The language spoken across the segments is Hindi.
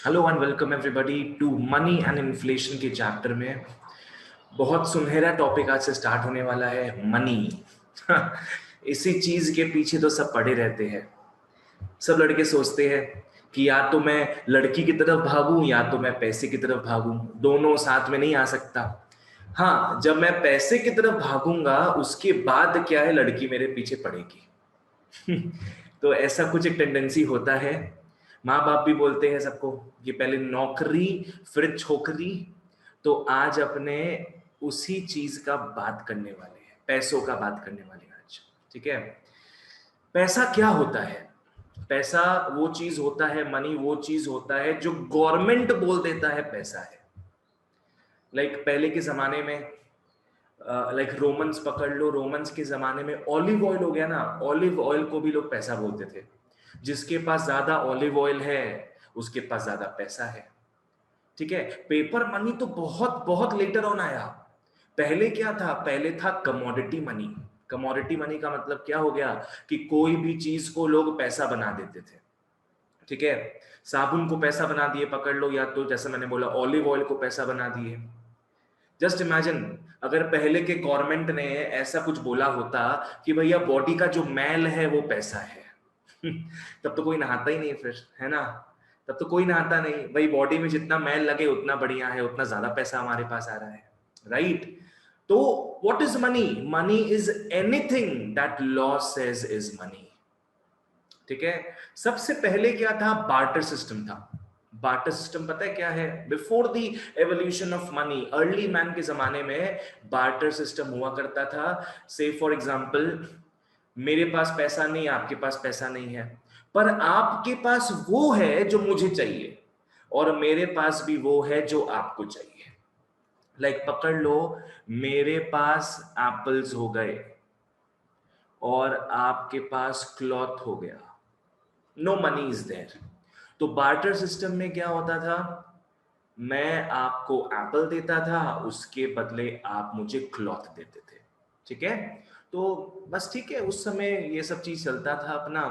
Hello and welcome everybody to money and inflation के चैप्टर में। बहुत सुनहरा टॉपिक आज से स्टार्ट होने वाला है, मनी। इसी चीज के पीछे तो सब पड़े रहते हैं। सब लड़के सोचते हैं कि या तो मैं लड़की की तरफ भागूं या तो मैं पैसे की तरफ भागूं, दोनों साथ में नहीं आ सकता। हाँ, जब मैं पैसे की तरफ भागूंगा उसके बाद क्या है, लड़की मेरे पीछे पड़ेगी। तो ऐसा कुछ एक टेंडेंसी होता है। माँ बाप भी बोलते हैं सबको कि पहले नौकरी फिर छोकरी। तो आज अपने उसी चीज का बात करने वाले हैं, पैसों का बात करने वाले हैं आज। ठीक है। पैसा क्या होता है? पैसा वो चीज होता है, मनी वो चीज होता है जो गवर्नमेंट बोल देता है पैसा है। पहले के जमाने में, रोमन्स पकड़ लो, रोमन्स के जमाने में ऑलिव ऑयल हो गया ना, ऑलिव ऑयल को भी लोग पैसा बोलते थे। जिसके पास ज्यादा ऑलिव ऑयल है उसके पास ज्यादा पैसा है। ठीक है। पेपर मनी तो बहुत बहुत लेटर ऑन आया। पहले क्या था? पहले था कमोडिटी मनी। कमोडिटी मनी का मतलब क्या हो गया कि कोई भी चीज को लोग पैसा बना देते थे। ठीक है। साबुन को पैसा बना दिए पकड़ लो, या तो जैसे मैंने बोला ऑलिव ऑयल को पैसा बना दिए। जस्ट इमेजिन, अगर पहले के गवर्नमेंट ने ऐसा कुछ बोला होता कि भैया बॉडी का जो मैल है वो पैसा है। तब तो कोई नहाता ही नहीं फिर, है ना? तब तो कोई नहाता नहीं भाई, बॉडी में जितना मैल लगे उतना बढ़िया है, उतना ज्यादा पैसा हमारे पास आ रहा है। राइट। तो what is money? Money is anything that law says is money. ठीक है। सबसे पहले क्या था? बार्टर सिस्टम था। बार्टर सिस्टम पता है क्या है? Before the evolution of money, early man के जमाने में बार्टर सिस्टम हुआ करता था। से फॉर एग्जांपल, मेरे पास पैसा नहीं, आपके पास पैसा नहीं है, पर आपके पास वो है जो मुझे चाहिए और मेरे पास भी वो है जो आपको चाहिए। पकड़ लो, मेरे पास एप्पल्स हो गए और आपके पास क्लॉथ हो गया। No money is there. तो बार्टर सिस्टम में क्या होता था? मैं आपको एप्पल देता था, उसके बदले आप मुझे क्लॉथ देते थे। ठीक है। तो बस ठीक है, उस समय ये सब चीज चलता था अपना।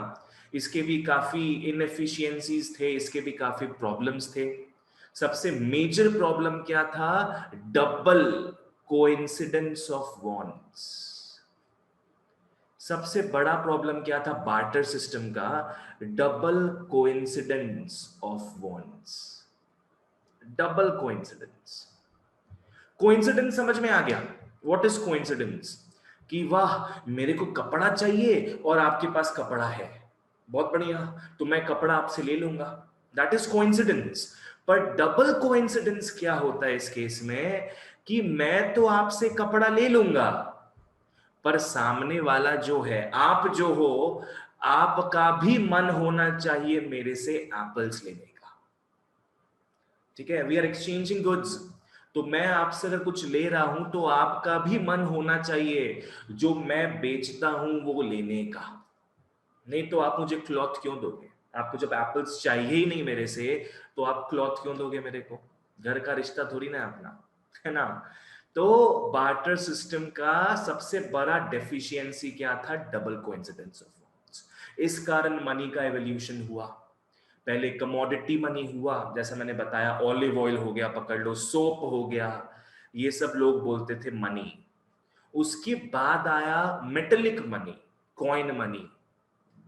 इसके भी काफी इनएफिशिएंसीज थे, इसके भी काफी प्रॉब्लम्स थे। सबसे मेजर प्रॉब्लम क्या था? Double coincidence of wants. सबसे बड़ा प्रॉब्लम क्या था बार्टर सिस्टम का? Double coincidence of wants. Double coincidence. Coincidence समझ में आ गया? What is coincidence? कि वाह, मेरे को कपड़ा चाहिए और आपके पास कपड़ा है, बहुत बढ़िया, तो मैं कपड़ा आपसे ले लूंगा। That is coincidence. पर डबल कोइंसिडेंस क्या होता है इस केस में? कि मैं तो आपसे कपड़ा ले लूंगा, पर सामने वाला जो है, आप जो हो, आपका भी मन होना चाहिए मेरे से एप्पल्स लेने का। ठीक है। We are exchanging goods. तो मैं आपसे अगर कुछ ले रहा हूं तो आपका भी मन होना चाहिए जो मैं बेचता हूं वो लेने का। नहीं तो आप मुझे क्लॉथ क्यों दोगे? आपको जब एप्पल्स चाहिए ही नहीं मेरे से, तो आप क्लॉथ क्यों दोगे मेरे को? घर का रिश्ता थोड़ी ना है अपना, है ना? तो बार्टर सिस्टम का सबसे बड़ा डेफिशिएंसी क्या था? Double coincidence of wants. इस कारण मनी का एवोल्यूशन हुआ। पहले कमोडिटी मनी हुआ, जैसा मैंने बताया, ऑलिव ऑयल हो गया पकड़ लो, सोप हो गया, ये सब लोग बोलते थे मनी। उसके बाद आया मेटेलिक मनी, कॉइन मनी।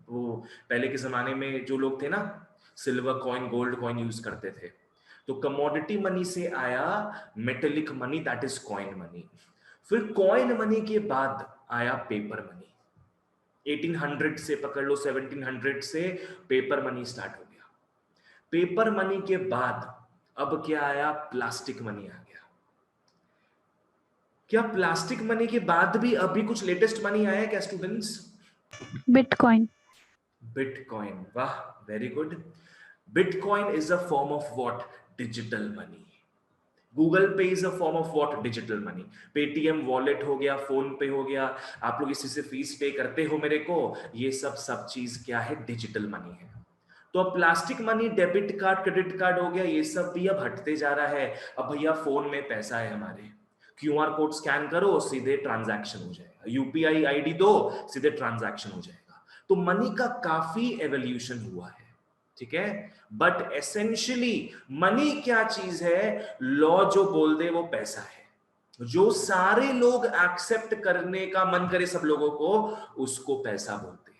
वो पहले के जमाने में जो लोग थे ना, silver coin, gold coin use करते थे। तो कमोडिटी मनी से आया metallic money, that is coin money. फिर कॉइन मनी के बाद आया पेपर मनी। 1800 से पकड़ लो 1700 से पेपर मनी स्टार्ट हो गया। पेपर मनी के बाद अब क्या आया? प्लास्टिक मनी आ गया। क्या प्लास्टिक मनी के बाद भी अभी कुछ लेटेस्ट मनी आया है क्या स्टूडेंट्स? बिटकॉइन। बिटकॉइन, वाह, very good. Bitcoin is a form of what? Digital money. Google Pay is a form of what? Digital money. Paytm wallet हो गया, फोन पे हो गया, आप लोग इसी से फीस पे करते हो मेरे को, ये सब चीज क्या है? डिजिटल मनी है। तो अब plastic money, debit card, credit card हो गया, ये सब भी अब हटते जा रहा है। अब भैया फोन में पैसा है हमारे, क्यूआर कोड स्कैन करो, सीधे ट्रांजैक्शन हो जाएगा, यूपीआई आईडी दो, सीधे ट्रांजैक्शन हो जाएगा। तो मनी का काफी एवोल्यूशन हुआ है। ठीक है। बट एसेंशियली मनी क्या चीज है? लॉ जो बोल दे वो पैसा है, जो सारे लोग एक्सेप्ट करने का मन करे सब लोगों को, उसको पैसा बोलते हैं।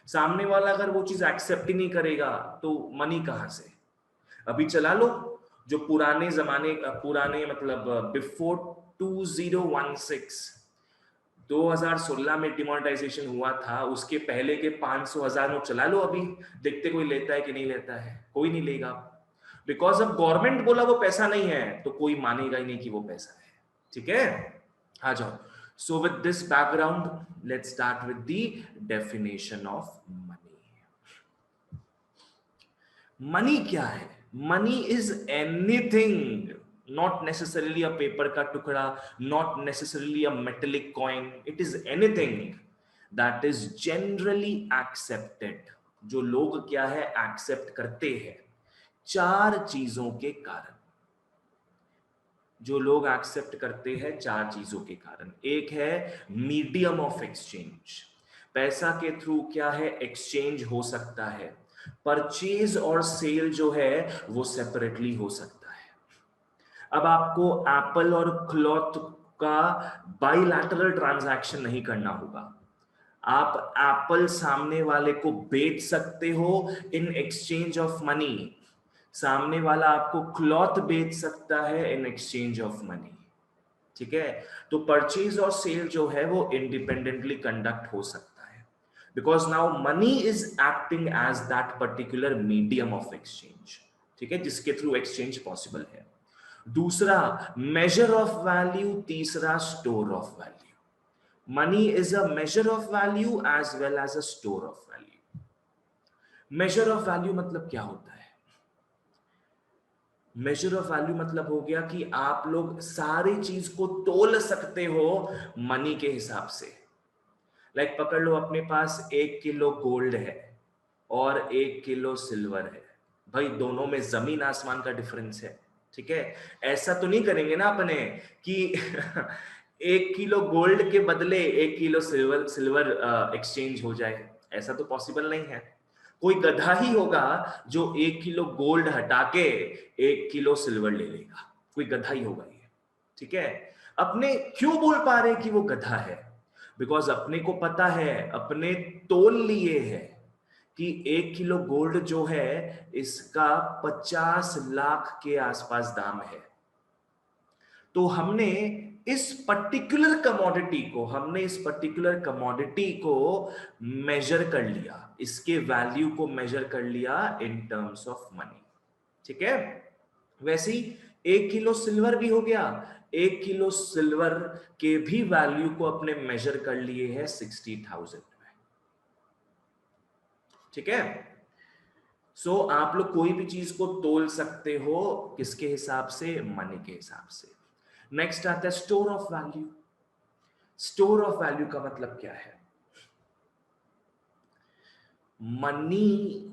सामने वाला अगर वो चीज एक्सेप्ट ही नहीं करेगा तो मनी कहां से? अभी चला लो, जो पुराने जमाने, पुराने मतलब बिफोर 2016, 2016 में डिमोनेटाइजेशन हुआ था, उसके पहले के 500,000 नोट चला लो, अभी देखते कोई लेता है कि नहीं लेता है? कोई नहीं लेगा, बिकॉज अब गवर्नमेंट बोला वो पैसा नहीं है तो कोई मानेगा ही नहीं कि वो पैसा है। ठीक है, आ जाओ। So with this background let's start with the definition of money. Money क्या है? Money is anything, not necessarily a paper का टुकड़ा, not necessarily a metallic coin, it is anything that is generally accepted, जो लोग क्या है एक्सेप्ट करते हैं चार चीजों के कारण। जो लोग एक्सेप्ट करते हैं चार चीजों के कारण। एक है मीडियम ऑफ एक्सचेंज, पैसा के थ्रू क्या है एक्सचेंज हो सकता है। परचेज और सेल जो है वो सेपरेटली हो सकता है। अब आपको एप्पल और क्लॉथ का बाइलैटरल ट्रांजैक्शन नहीं करना होगा। आप एप्पल सामने वाले को बेच सकते हो इन एक्सचेंज ऑफ मनी, सामने वाला आपको क्लॉथ बेच सकता है इन एक्सचेंज ऑफ मनी। ठीक है, तो परचेज और सेल जो है वो इंडिपेंडेंटली कंडक्ट हो सकता है, because now money is acting as that particular medium of exchange. ठीक है, जिसके थ्रू एक्सचेंज पॉसिबल है। दूसरा मेजर ऑफ वैल्यू, तीसरा store of value. Money is a measure of value as well as a store of value. Measure of value मतलब क्या होता है? मेजर ऑफ वैल्यू मतलब हो गया कि आप लोग सारी चीज को तोल सकते हो मनी के हिसाब से। लाइक पकड़ लो, अपने पास 1 किलो गोल्ड है और 1 किलो सिल्वर है, भाई दोनों में जमीन आसमान का डिफरेंस है। ठीक है, ऐसा तो नहीं करेंगे ना अपने कि 1 किलो गोल्ड के बदले 1 किलो सिल्वर सिल्वर एक्सचेंज हो जाए, ऐसा तो पॉसिबल नहीं है। कोई गधा ही होगा जो 1 किलो गोल्ड हटा के 1 किलो सिल्वर ले लेगा, कोई गधा ही होगा ये। ठीक है, अपने क्यों बोल पा रहे कि वो गधा है? बिकॉज अपने को पता है, अपने तोल लिए है कि 1 किलो गोल्ड जो है इसका 50 लाख के आसपास दाम है। तो हमने इस पर्टिकुलर कमोडिटी को मेजर कर लिया, इसके वैल्यू को मेजर कर लिया इन टर्म्स ऑफ मनी। ठीक है, वैसे ही 1 किलो सिल्वर भी हो गया, 1 किलो सिल्वर के भी वैल्यू को अपने मेजर कर लिए हैं 60,000 में। ठीक है, सो आप लोग कोई भी चीज को तोल सकते हो, किसके हिसाब से? मनी के हिसाब से। नेक्स्ट आता है store of value. Store of value का मतलब क्या है? मनी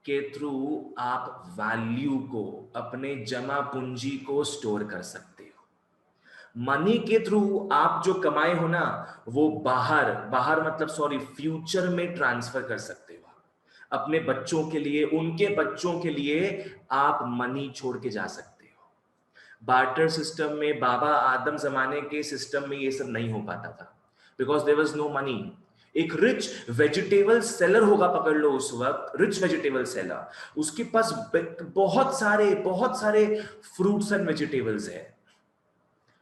के थ्रू आप वैल्यू को, अपने जमा पूंजी को स्टोर कर सकते हो। मनी के थ्रू आप जो कमाए हो ना, वो बाहर बाहर मतलब सॉरी फ्यूचर में ट्रांसफर कर सकते हो। अपने बच्चों के लिए, उनके बच्चों के लिए आप मनी छोड़ के जा सकते हो। बार्टर सिस्टम में, बाबा आदम जमाने के सिस्टम में ये सब नहीं हो पाता था, because there was no money. एक रिच वेजिटेबल सेलर होगा, पकड़ लो उस वक्त रिच वेजिटेबल सेलर, उसके पास बहुत सारे फ्रूट्स एंड वेजिटेबल्स है।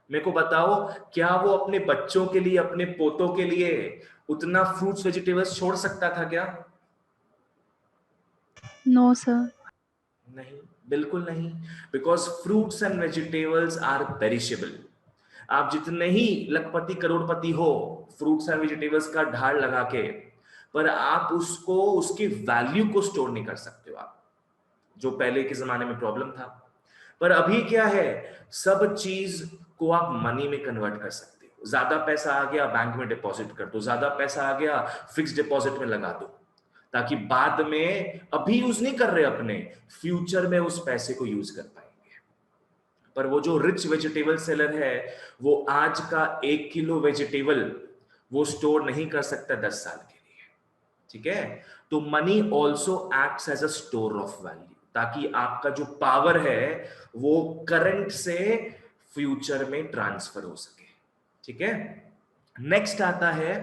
मेरे को बताओ, क्या वो अपने बच्चों के लिए, अपने पोतों के लिए उतना फ्रूट्स वेजिटेबल्स छोड़ सकता था क्या? No, sir. नहीं, बिल्कुल नहीं, because fruits and vegetables are perishable. आप जितने ही लखपति करोड़पति हो फ्रूट्स एंड वेजिटेबल्स का ढाल लगा के, पर आप उसको, उसकी वैल्यू को स्टोर नहीं कर सकते हो आप, जो पहले के जमाने में प्रॉब्लम था। पर अभी क्या है, सब चीज को आप मनी में कन्वर्ट कर सकते हो। ज्यादा पैसा आ गया बैंक में डिपॉजिट कर दो, ज्यादा पैसा आ गया फिक्स डिपॉजिट में लगा दो, ताकि बाद में, अभी यूज नहीं कर रहे अपने, फ्यूचर में उस पैसे को यूज कर पाएंगे। पर वो जो रिच वेजिटेबल सेलर है, वो आज का 1 किलो वेजिटेबल वो स्टोर नहीं कर सकता 10 साल के लिए। ठीक है, तो money also acts as a store of value, ताकि आपका जो पावर है वो करंट से फ्यूचर में ट्रांसफर हो सके। ठीक है, नेक्स्ट आता है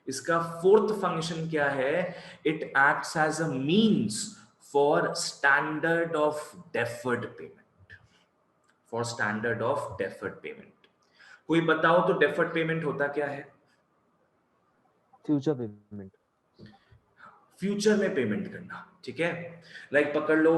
इसका फोर्थ फंक्शन क्या है, it acts as a means for standard of deferred payment, for standard of deferred payment. कोई बताओ तो डेफर्ड पेमेंट होता क्या है? फ्यूचर पेमेंट, फ्यूचर में पेमेंट करना। ठीक है, लाइक पकड़ लो,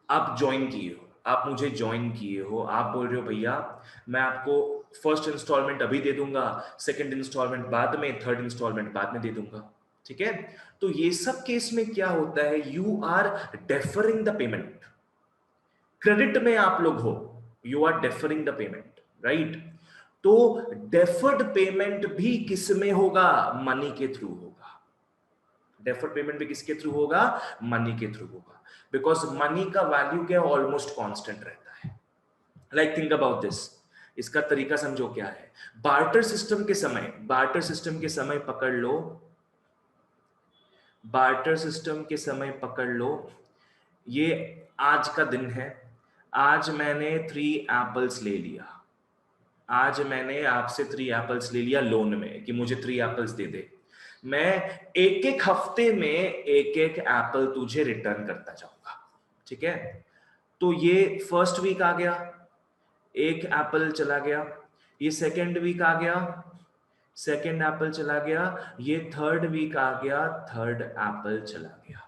आप ज्वाइन किए हो, आप मुझे ज्वाइन किए हो, आप बोल रहे हो भैया मैं आपको फर्स्ट इंस्टॉलमेंट अभी दे दूंगा, सेकंड इंस्टॉलमेंट बाद में, थर्ड इंस्टॉलमेंट बाद में दे दूंगा। ठीक है, तो ये सब केस में क्या होता है, you are deferring the payment. Credit में आप लोग हो, you are deferring the payment, right? तो डेफर्ड पेमेंट भी किस में होगा? मनी के थ्रू होगा। डेफर्ड पेमेंट भी किसके थ्रू होगा? मनी के थ्रू होगा, बिकॉज मनी का वैल्यू क्या, ऑलमोस्ट कांस्टेंट रहता है। लाइक थिंक अबाउट दिस, इसका तरीका समझो क्या है। बार्टर सिस्टम के समय, बार्टर सिस्टम के समय पकड़ लो, बार्टर सिस्टम के समय पकड़ लो, ये आज का दिन है, आज मैंने 3 एप्पल्स ले लिया, आज मैंने आपसे 3 एप्पल्स ले लिया लोन में कि मुझे 3 एप्पल्स दे दे। मैं एक एक हफ्ते में एक एक एप्पल तुझे रिटर्न करता जाऊंगा। ठीक है, तो ये फर्स्ट वीक आ गया, एक एप्पल चला गया, ये सेकेंड वीक आ गया, सेकेंड एप्पल चला गया, ये थर्ड वीक आ गया, थर्ड एप्पल चला गया।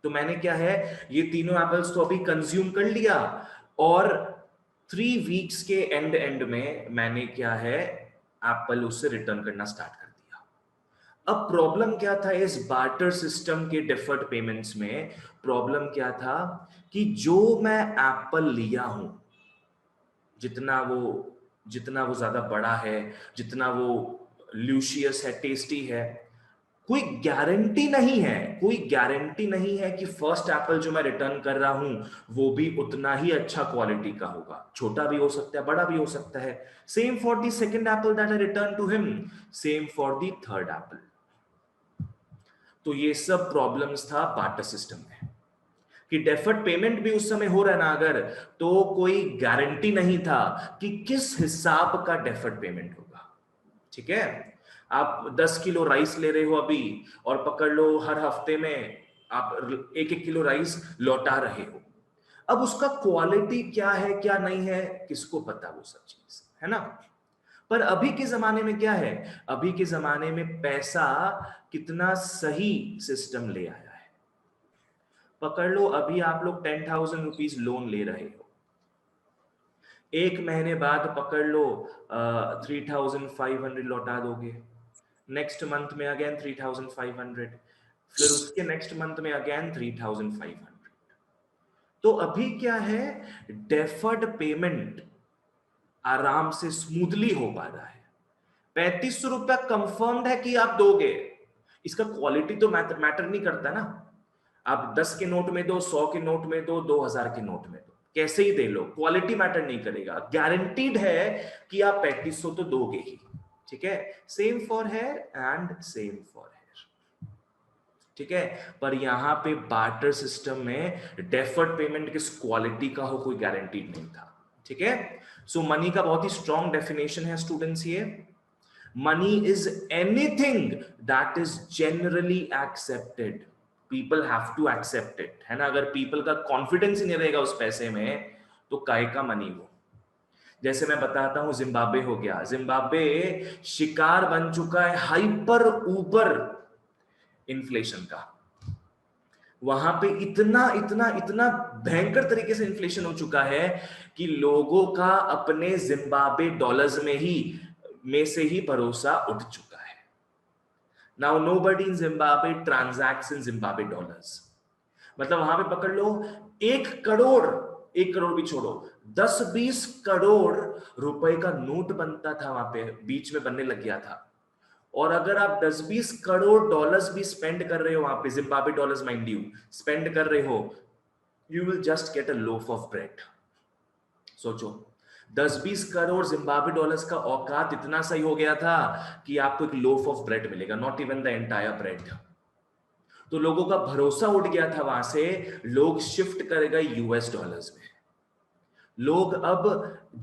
तो मैंने क्या है, ये तीनों एप्पल्स तो अभी कंज्यूम कर लिया, और 3 वीक्स के एंड में मैंने क्या है, एप्पल उससे रिटर्न करना स्टार्ट कर दिया। अब प्रॉब्लम क्या था इस बार्टर सिस्टम के डिफर्ड पेमेंट्स में? प्रॉब्लम क्या था कि जो मैं एप्पल लिया हूं, जितना वो ज्यादा बड़ा है, जितना वो ल्यूशियस है, टेस्टी है, कोई गारंटी नहीं है, कोई गारंटी नहीं है कि फर्स्ट एप्पल जो मैं रिटर्न कर रहा हूं वो भी उतना ही अच्छा क्वालिटी का होगा। छोटा भी हो सकता है, बड़ा भी हो सकता है। Same for the second apple that I return to him, same for the third apple. तो ये सब प्रॉब्लम्स था बार्टर सिस्टम में, कि डेफर्ड पेमेंट भी उस समय हो रहा है ना अगर, तो कोई गारंटी नहीं था कि किस हिसाब का डेफर्ड पेमेंट होगा। ठीक है, आप 10 किलो राइस ले रहे हो अभी, और पकड़ लो हर हफ्ते में आप 1-1 किलो राइस लौटा रहे हो। अब उसका क्वालिटी क्या है क्या नहीं है, किसको पता वो सब चीज, है ना? पर अभी के जमाने में क्या है, अभी के जमाने में पैसा कितना सही सिस्टम ले आया है। पकड़ लो अभी आप लोग 10,000 रुपीज लोन ले रहे हो, एक महीने बाद पकड़ लो 3,500 लौटा दोगे, नेक्स्ट मंथ में अगेन 3,500, फिर उसके नेक्स्ट मंथ में अगेन 3,500। तो अभी क्या है, डेफर्ड पेमेंट आराम से स्मूथली हो पा रहा है। 3,500 रुपया कंफर्म्ड है कि आप दोगे, इसका क्वालिटी तो मैटर नहीं करता ना। आप 10 के नोट में दो, 100 के नोट में दो, 2,000 के नोट में दो, कैसे ही दे लो, क्वालिटी मैटर नहीं करेगा। गारंटीड है कि आप 3,500 तो दोगे ही। ठीक है, same for here and same for here. ठीक है, पर यहां पे बार्टर सिस्टम में डेफर्ड पेमेंट किस क्वालिटी का हो कोई गारंटीड नहीं था। ठीक है, सो मनी का बहुत ही स्ट्रॉन्ग डेफिनेशन है स्टूडेंट्स ये, money is anything that is generally accepted, people have to accept it, है ना? अगर पीपल का कॉन्फिडेंस ही नहीं रहेगा उस पैसे में, तो काय का मनी वो। जैसे मैं बताता हूं, जिम्बाब्वे हो गया, जिम्बाब्वे शिकार बन चुका है हाइपर ऊपर इन्फ्लेशन का। वहां पे इतना इतना इतना भयंकर तरीके से इन्फ्लेशन हो चुका है कि लोगों का अपने जिम्बाब्वे डॉलर्स में से ही भरोसा उठ चुका है। Now nobody in Zimbabwe transacts in Zimbabwe dollars. मतलब वहां पे पकड़ लो 1 करोड़, 1 करोड़ भी छोड़ो, 10-20 करोड़ रुपए का नोट बनता था वहां पे, बीच में बनने लग गया था। और अगर आप 10-20 करोड़ डॉलर्स भी स्पेंड कर रहे हो वहां पे, Zimbabwe dollars mind you, spend कर रहे हो, you will just get a loaf of bread. सोचो, 10-20 करोड़ जिम्बाब्वे डॉलर्स का औकात इतना सही हो गया था कि आपको एक लोफ ऑफ ब्रेड मिलेगा, not even the entire bread. तो लोगों का भरोसा उठ गया था, वहां से लोग शिफ्ट कर गए यूएस डॉलर्स में। लोग अब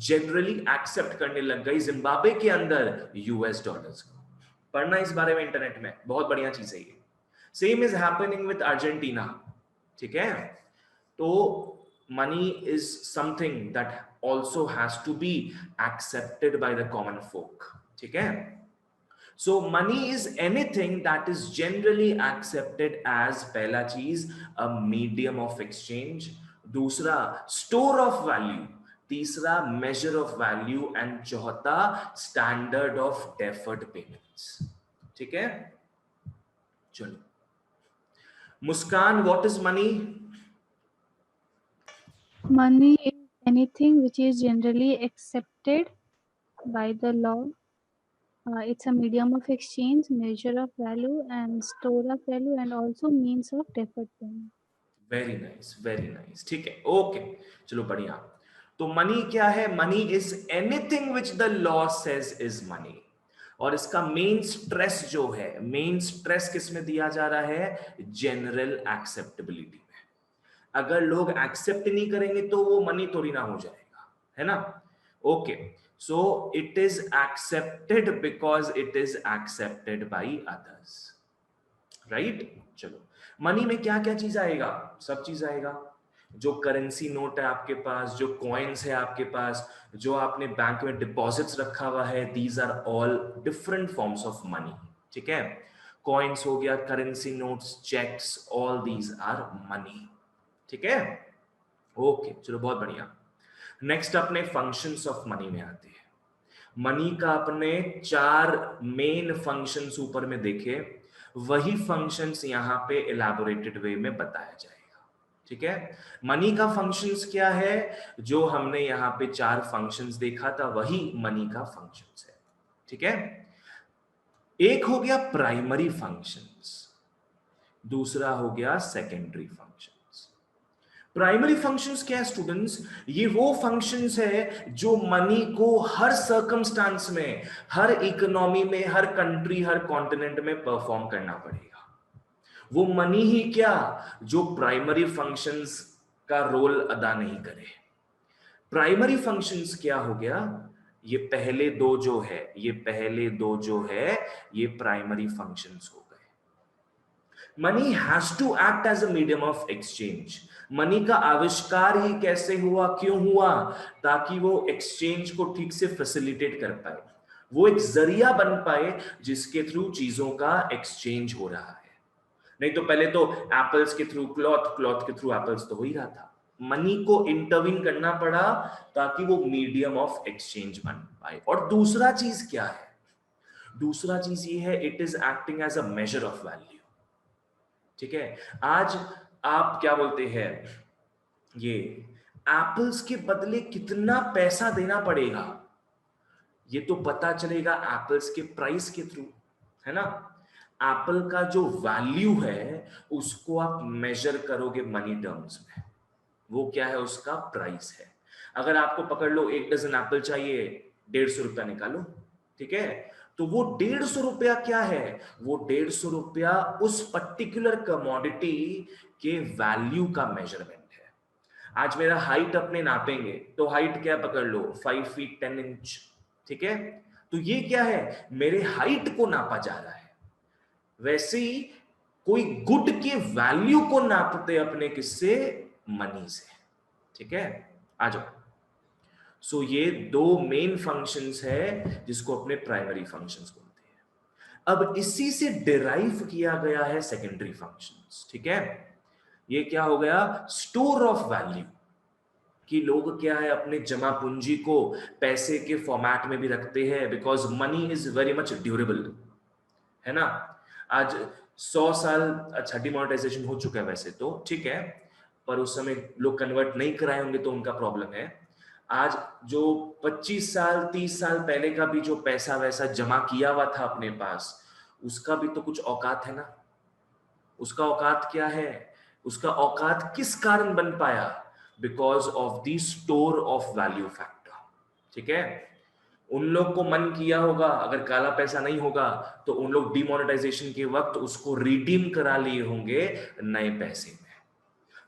जनरली एक्सेप्ट करने लग गए जिम्बाब्वे के अंदर यूएस डॉलर्स को। पढ़ना इस बारे में इंटरनेट में, बहुत बढ़िया चीज है ये। Same is happening with Argentina, ठीक है। तो money is something that also has to be accepted by the common folk, ठीक है। So money is anything that is generally accepted as, पहला चीज, a medium of exchange, दूसरा store of value, तीसरा measure of value, and चौथा standard of deferred payments, ठीक है। चलो मुस्कान, what is money? Money is anything which is generally accepted by the law. It's a medium of exchange, measure of value, and store of value, and also means of deferred payment. Very nice, very nice, ठीक है, ओके। चलो बढ़िया। तो मनी क्या है? Money is anything which the law says is money. और इसका मेन स्ट्रेस जो है, मेन स्ट्रेस किस में दिया जा रहा है? जनरल एक्सेप्टेबिलिटी में। अगर लोग एक्सेप्ट नहीं करेंगे तो वो मनी थोड़ी ना हो जाएगा, है ना। Okay, so it is accepted because it is accepted by others, right. चलो मनी में क्या क्या चीज आएगा? सब चीज आएगा। जो करेंसी नोट है आपके पास, जो कॉइन्स है आपके पास, जो आपने बैंक में डिपॉजिट्स रखा हुआ है, these are all different forms of money, ठीक है। कॉइन्स हो गया, currency notes, cheques, all these are money, ठीक है। ओके, चलो बहुत बढ़िया। नेक्स्ट अपने फंक्शंस ऑफ मनी में आते हैं। मनी का अपने 4 मेन फंक्शंस ऊपर में देखे, वही फंक्शंस यहां पे इलैबोरेटेड वे में बताया जाएगा, ठीक है। मनी का फंक्शंस क्या है? जो हमने यहां पे 4 फंक्शंस देखा था, वही मनी का फंक्शंस है, ठीक है। एक हो गया प्राइमरी फंक्शंस, दूसरा हो गया सेकेंडरी फंक्शंस। प्राइमरी फंक्शंस क्या है स्टूडेंट्स? ये वो फंक्शंस है जो मनी को हर सर्कमस्टांस में, हर इकोनॉमी में, हर कंट्री, हर कॉन्टिनेंट में परफॉर्म करना पड़ेगा। वो मनी ही क्या, जो प्राइमरी फंक्शंस का रोल अदा नहीं करे। प्राइमरी फंक्शंस क्या हो गया? ये पहले दो जो है, ये पहले दो जो है, ये प्राइमरी फंक्शंस हो गए। Money has to act as a medium of exchange. Money का आविष्कार ही कैसे हुआ, क्यों हुआ? ताकि वो एक्सचेंज को ठीक से फैसिलिटेट कर पाए, वो एक जरिया बन पाए जिसके थ्रू चीजों का एक्सचेंज हो रहा है। नहीं तो पहले तो एप्पल्स के थ्रू क्लॉथ, क्लॉथ के थ्रू एप्पल्स तो हो ही रहा था। मनी को इंटरवीन करना पड़ा ताकि वो मीडियम ऑफ एक्सचेंज बन पाए। और दूसरा चीज क्या है? दूसरा चीज ये है, it is acting as a measure of value, ठीक है। आज आप क्या बोलते हैं, ये एप्पल्स के बदले कितना पैसा देना पड़ेगा, ये तो पता चलेगा एप्पल्स के प्राइस के थ्रू, है ना। एप्पल का जो वैल्यू है उसको आप मेजर करोगे मनी टर्म्स में, वो क्या है? उसका प्राइस है। अगर आपको पकड़ लो 1 डजन एप्पल चाहिए, 150 रुपया निकालो, ठीक है। तो वो 150 रुपया क्या है? वो 150 रुपया उस पर्टिकुलर कमोडिटी के वैल्यू का मेजरमेंट है। आज मेरा हाइट अपने नापेंगे तो हाइट क्या पकड़ लो, 5 फीट 10 इंच, ठीक है। तो ये क्या है? मेरे हाइट को नापा जा रहा है। वैसे ही कोई गुड के वैल्यू को नापते अपने किससे? मनी से, ठीक है। आ जाओ। सो ये दो मेन फंक्शंस है जिसको अपने प्राइमरी फंक्शंस बोलते हैं। अब इसी से डिराइव किया गया है सेकेंडरी फंक्शंस, ठीक है। ये क्या हो गया? Store of value. कि लोग क्या है, अपने जमा पूंजी को पैसे के फॉर्मेट में भी रखते हैं, because money is very much durable, है ना। आज 100 साल, अच्छा डिमोनेटाइजेशन हो चुका है वैसे तो, ठीक है, पर उस समय लोग कन्वर्ट नहीं कराए होंगे तो उनका प्रॉब्लम है। आज जो 25 साल 30 साल पहले का भी जो पैसा वैसा जमा किया हुआ था अपने पास, उसका भी तो कुछ औकात है ना। उसका औकात क्या है? उसका औकात किस कारण बन पाया? Because of the store of value factor, ठीक है। उन लोग को मन किया होगा अगर काला पैसा नहीं होगा तो उन लोग डिमोनेटाइजेशन के वक्त उसको रिडीम करा लिए होंगे नए पैसे में।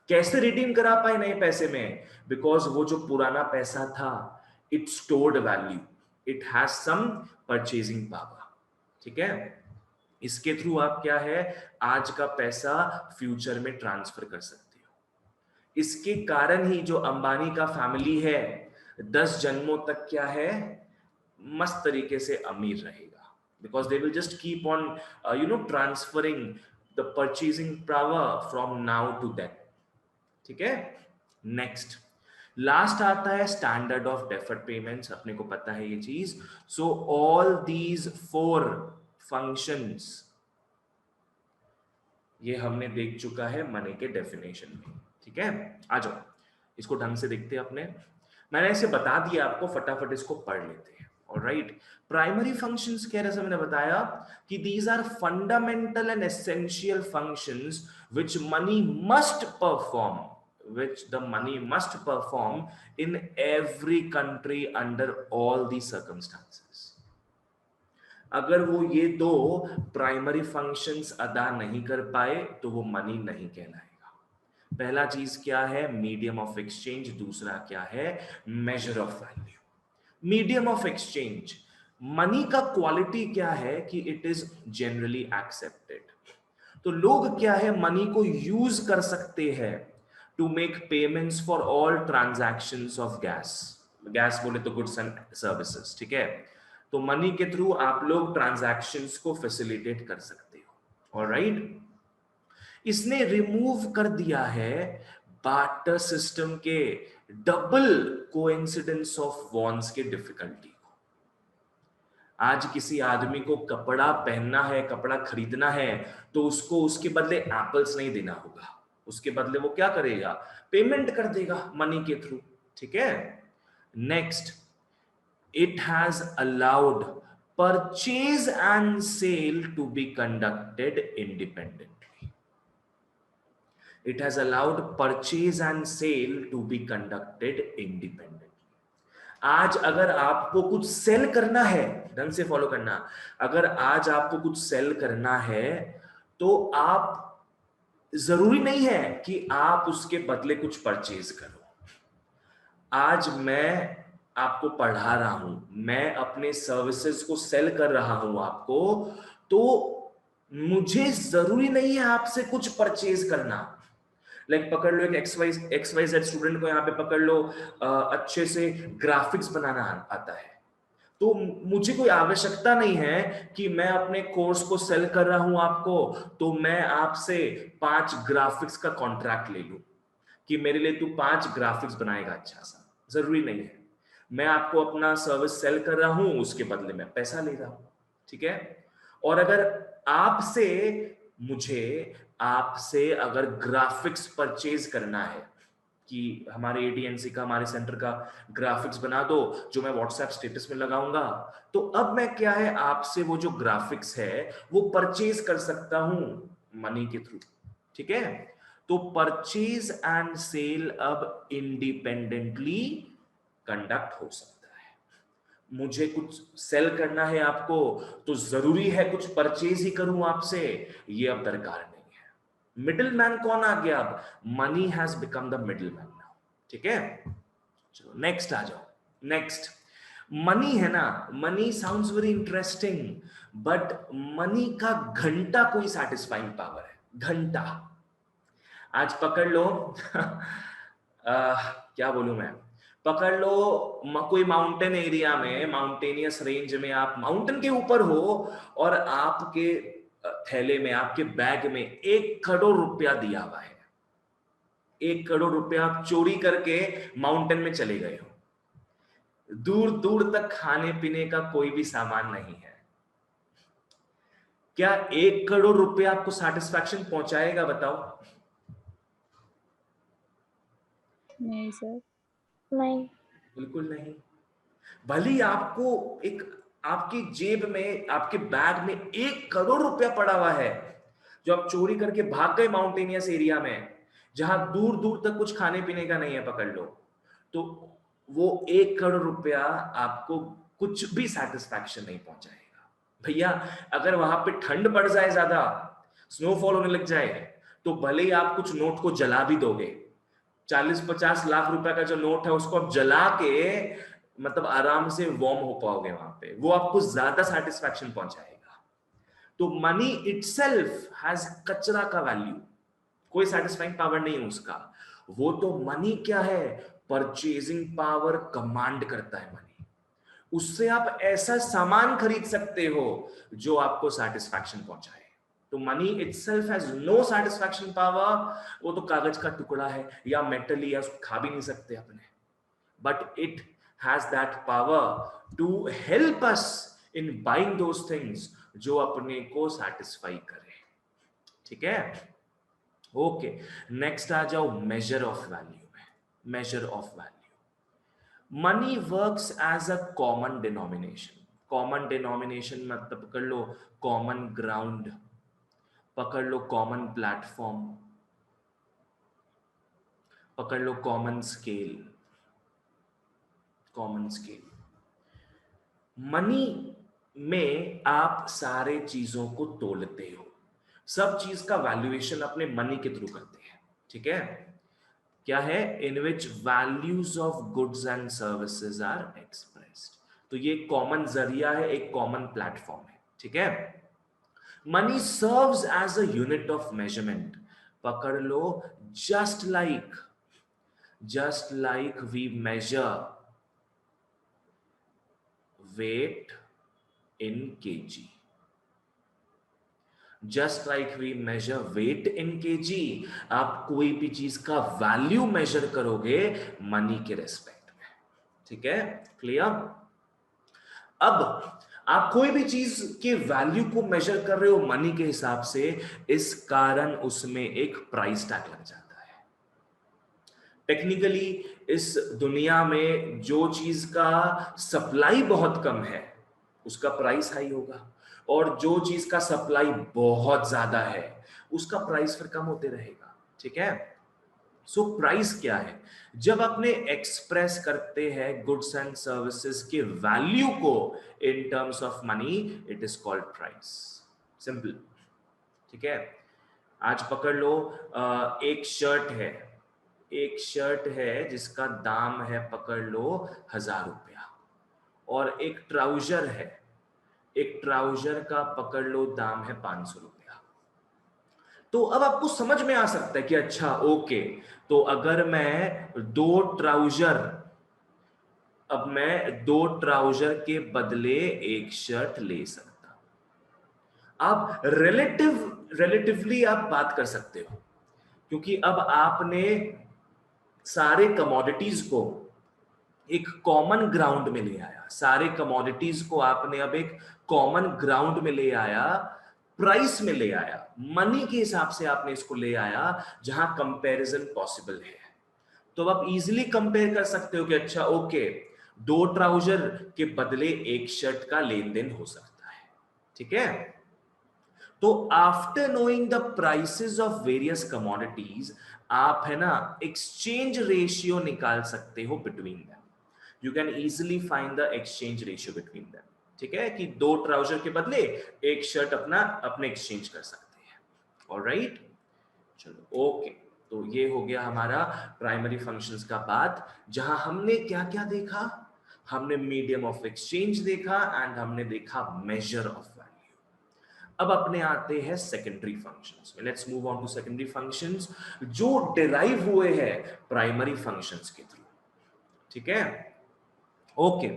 कैसे रिडीम करा पाए नए पैसे में? बिकॉज वो जो पुराना पैसा था, it stored value, it has some purchasing power. ठीक है, इसके थ्रू आप क्या है, आज का पैसा फ्यूचर में ट्रांसफर कर सकते हो। इसके कारण ही जो अंबानी का फैमिली है 10 जन्मों तक क्या है, मस्त तरीके से अमीर रहेगा, because they will just keep on transferring the purchasing power from now to then. ठीक है, नेक्स्ट लास्ट आता है स्टैंडर्ड ऑफ डेफर्ड पेमेंट्स, अपने को पता है ये चीज। सो ऑल दीज 4 फंक्शंस ये हमने देख चुका है मनी के डेफिनेशन में। ठीक है, आ जाओ इसको ढंग से देखते हैं अपने। मैंने इसे बता दिया आपको, फटाफट इसको पढ़ लेते हैं। ऑलराइट, प्राइमरी फंक्शंस क्या है, जैसे मैंने बताया कि these are fundamental and essential functions which money must perform, which the money must perform in every country under all the circumstances. अगर वो ये 2 प्राइमरी फंक्शंस अदा नहीं कर पाए तो वो मनी नहीं कहलाएगा। पहला चीज क्या है, मीडियम ऑफ एक्सचेंज। दूसरा क्या है, major of value. Medium of exchange, money का क्वालिटी क्या है कि इट इज जनरली एक्सेप्टेड। तो लोग क्या है, मनी को यूज कर सकते हैं to make payments for all transactions of gas. Gas बोले तो गुड्स एंड सर्विसेज। ठीक है, तो मनी के थ्रू आप लोग ट्रांजैक्शंस को फैसिलिटेट कर सकते हो। ऑलराइट, इसने रिमूव कर दिया है बार्टर सिस्टम के डबल कोइंसिडेंस ऑफ वॉन्स के डिफिकल्टी को। आज किसी आदमी को कपड़ा पहनना है, कपड़ा खरीदना है, तो उसको उसके बदले एप्पल्स नहीं देना होगा, उसके बदले वो क्या करेगा, पेमेंट कर देगा मनी के थ्रू। ठीक है, next, it has allowed purchase and sale to be conducted independently. It has allowed purchase and sale to be conducted independently. आज अगर आपको कुछ सेल करना है, ढंग से फॉलो करना, अगर आज आपको कुछ सेल करना है तो आप, जरूरी नहीं है कि आप उसके बदले कुछ परचेज करो। आज मैं आपको पढ़ा रहा हूं, मैं अपने सर्विसेज को सेल कर रहा हूं आपको, तो मुझे जरूरी नहीं है आपसे कुछ परचेज करना। लाइक पकड़ लो एक XYZ स्टूडेंट को, यहां पे पकड़ लो, अच्छे से ग्राफिक्स बनाना आता है, तो मुझे कोई आवश्यकता नहीं है कि मैं अपने कोर्स को सेल कर रहा हूं आपको, तो मैं आपसे 5 ग्राफिक्स का कॉन्ट्रैक्ट ले लूं कि मेरे लिए तू 5 ग्राफिक्स बनाएगा अच्छा सा। जरूरी नहीं है, मैं आपको अपना सर्विस सेल कर रहा हूं, उसके बदले में पैसा ले रहा हूं। ठीक है, और अगर आपसे अगर ग्राफिक्स परचेज करना है कि हमारे AT&C का, हमारे सेंटर का ग्राफिक्स बना दो जो मैं व्हाट्सएप स्टेटस में लगाऊंगा, तो अब मैं क्या है, आपसे वो जो ग्राफिक्स है वो परचेज कर सकता हूं मनी के थ्रू। ठीक है, तो परचेज एंड सेल अब इंडिपेंडेंटली कंडक्ट हो सकता है। मुझे कुछ सेल करना है आपको, तो जरूरी है कुछ परचेज ही करूं आपसे, ये अब दरकार नहीं है। मिडिल मैन कौन आ गया अब, money has become the middle man now. ठीक है, चलो नेक्स्ट आ जाओ। नेक्स्ट, मनी है ना, money sounds very interesting, but money का घंटा कोई सैटिस्फाइंग पावर है, घंटा। आज पकड़ लो क्या बोलूं मैं, पकड़ लो कोई माउंटेन एरिया में, माउंटेनियस रेंज में, आप माउंटेन के ऊपर हो और आपके थैले में, आपके बैग में 1 करोड़ रुपया दिया हुआ है। 1 करोड़ रुपया आप चोरी करके माउंटेन में चले गए हो, दूर दूर तक खाने पीने का कोई भी सामान नहीं है। क्या 1 करोड़ रुपया आपको सैटिस्फैक्शन पहुंचाएगा, बताओ? नहीं सर। नहीं, बिल्कुल नहीं। भले आपको एक, आपकी जेब में, आपके बैग में 1 करोड़ रुपया पड़ा हुआ है जो आप चोरी करके भाग गए माउंटेनियस एरिया में जहां दूर दूर तक कुछ खाने पीने का नहीं है, पकड़ लो, तो वो 1 करोड़ रुपया आपको कुछ भी सेटिस्फैक्शन नहीं पहुंचाएगा। भैया अगर वहां पे ठंड पड़ जाए, ज्यादा स्नोफॉल होने लग जाए, तो भले ही आप कुछ नोट को जला भी दोगे, 40-50 लाख रुपए का जो नोट है उसको आप जला के मतलब आराम से वार्म हो पाओगे वहां पे, वो आपको ज्यादा सेटिस्फैक्शन पहुंचाएगा। तो मनी इटसेल्फ हैज कचरा का वैल्यू, कोई सेटिस्फाइंग पावर नहीं है उसका। वो तो मनी क्या है, परचेजिंग पावर कमांड करता है मनी। उससे आप ऐसा सामान खरीद सकते हो जो आपको सेटिस्फैक्शन पहुंचाए। तो money itself has no satisfaction power, वो तो कागज का टुकड़ा है या मेटल या उसको खा भी नहीं सकते अपने, but it has that power to help us in buying those things जो अपने को सेटिस्फाई करे। ठीक है, ओके। नेक्स्ट आ जाओ मेजर ऑफ वैल्यू में। Measure of value, money works as a common denomination. Common denomination मतलब पकड़ लो कॉमन ग्राउंड, पकड़ लो कॉमन प्लेटफॉर्म, पकड़ लो common scale. Common scale, money में आप सारे चीजों को तोलते हो, सब चीज का वैल्यूएशन अपने मनी के थ्रू करते हैं। ठीक है, क्या है, in which values of goods and services are expressed. तो ये कॉमन जरिया है, एक कॉमन प्लेटफॉर्म है। ठीक है, money serves as a unit of measurement, पकड़ लो just like we measure weight in kg, just like we measure weight in KG, आप कोई भी चीज का वैल्यू मेजर करोगे मनी के रेस्पेक्ट में। ठीक है, क्लियर। अब आप कोई भी चीज के वैल्यू को मेजर कर रहे हो मनी के हिसाब से, इस कारण उसमें एक प्राइस टैग लग जाता है। टेक्निकली इस दुनिया में जो चीज का सप्लाई बहुत कम है उसका प्राइस हाई होगा, और जो चीज का सप्लाई बहुत ज्यादा है उसका प्राइस फिर कम होते रहेगा। ठीक है, सो प्राइस क्या है, जब अपने एक्सप्रेस करते हैं गुड्स एंड सर्विसेज के वैल्यू को in terms of money, it is called price. Simple. ठीक है, आज पकड़ लो एक शर्ट है जिसका दाम है पकड़ लो 1000 रुपया, और एक ट्राउजर का पकड़ लो दाम है 500 रुपया। तो अब आपको समझ में आ सकता है कि अच्छा ओके, तो अगर मैं दो ट्राउजर के बदले एक शर्ट ले सकता हूं। आप रिलेटिवली आप बात कर सकते हो, क्योंकि अब आपने सारे कमोडिटीज को एक कॉमन ग्राउंड में ले आया, सारे कमोडिटीज को आपने अब एक कॉमन ग्राउंड में ले आया, प्राइस में ले आया, मनी के हिसाब से आपने इसको ले आया जहां कंपैरिजन पॉसिबल है। तो आप इजीली कंपेयर कर सकते हो कि अच्छा ओके, दो ट्राउजर के बदले एक शर्ट का लेन देन हो सकता है। ठीक है, तो after knowing the prices of various commodities, आप है ना एक्सचेंज रेशियो निकाल सकते हो between them. You can easily find the exchange ratio between them. ठीक है, कि दो ट्राउजर के बदले एक शर्ट अपने एक्सचेंज कर सकते हैं। ऑलराइट, चलो ओके। तो ये हो गया हमारा प्राइमरी फंक्शंस का बात, जहां हमने क्या क्या देखा, हमने मीडियम ऑफ एक्सचेंज देखा एंड हमने देखा मेजर ऑफ वैल्यू। अब अपने आते हैं सेकेंडरी फंक्शंस में। Let's move on to secondary functions जो डिराइव हुए हैं प्राइमरी फंक्शंस के थ्रू। ठीक है, ओके।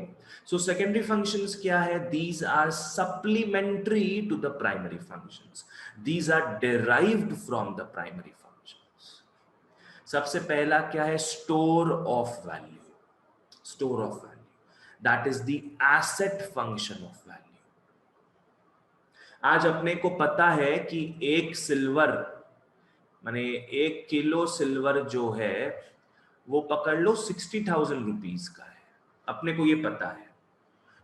सो सेकेंडरी फंक्शंस क्या है, these are supplementary to the primary functions, these are derived from the primary functions. सबसे पहला क्या है, store of value. Store of value, that is the asset function of value. आज अपने को पता है कि एक सिल्वर माने 1 किलो सिल्वर जो है वो पकड़ लो 60,000 रुपीज का है, अपने को ये पता है।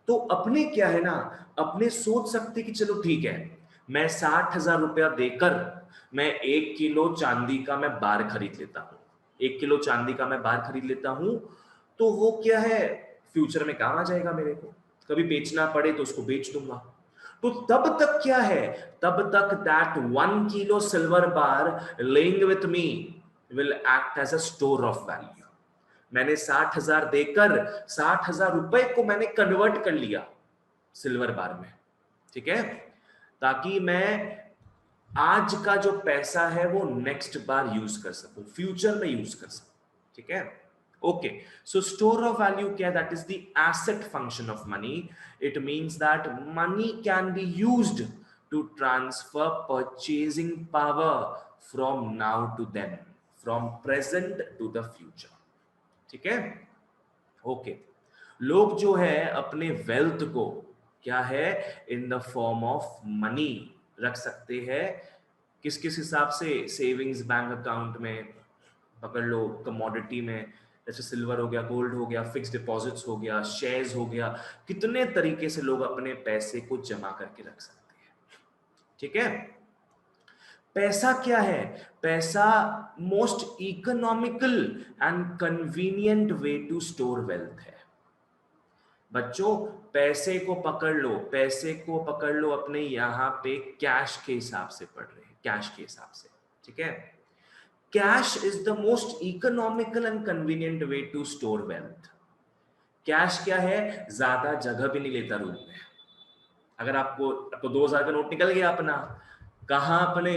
तो अपने क्या है ना, अपने सोच सकते कि चलो ठीक है, मैं 60,000 रुपया देकर मैं 1 किलो चांदी का मैं बार खरीद लेता हूं, 1 किलो चांदी का मैं बार खरीद लेता हूं, तो वो क्या है, फ्यूचर में काम आ जाएगा मेरे को। कभी बेचना पड़े तो उसको बेच दूंगा। तो तब तक क्या है, तब तक that 1 kilo silver bar lying with me will act as a store of value. मैंने 60,000 देकर 60,000 रुपए को मैंने कन्वर्ट कर लिया सिल्वर बार में, ठीक है, ताकि मैं आज का जो पैसा है वो नेक्स्ट बार यूज कर सकूं, फ्यूचर में यूज कर सकूं, ठीक है। Okay, so store of value क्या, that is the asset function of money. It means that money can be used to transfer purchasing power from now to then, from present to the future, ठीक है। ओके, लोग जो है अपने वेल्थ को क्या है, in the form of money रख सकते हैं। किस किस हिसाब से, सेविंग्स बैंक अकाउंट में पकड़ लो, कमोडिटी में जैसे सिल्वर हो गया, गोल्ड हो गया, फिक्स डिपॉजिट्स हो गया, शेयर्स हो गया, कितने तरीके से लोग अपने पैसे को जमा करके रख सकते हैं, ठीक है। पैसा क्या है, पैसा most economical and convenient way to store wealth है। बच्चों, पैसे को पकड़ लो, पैसे को पकड़ लो, अपने यहां पे कैश के हिसाब से पढ़ रहे हैं, कैश के हिसाब से, ठीक है। Cash is the most economical and convenient way to store wealth. Cash क्या है, ज्यादा जगह भी नहीं लेता रूम में। अगर आपको 2,000 का नोट निकल गया अपना, कहां अपने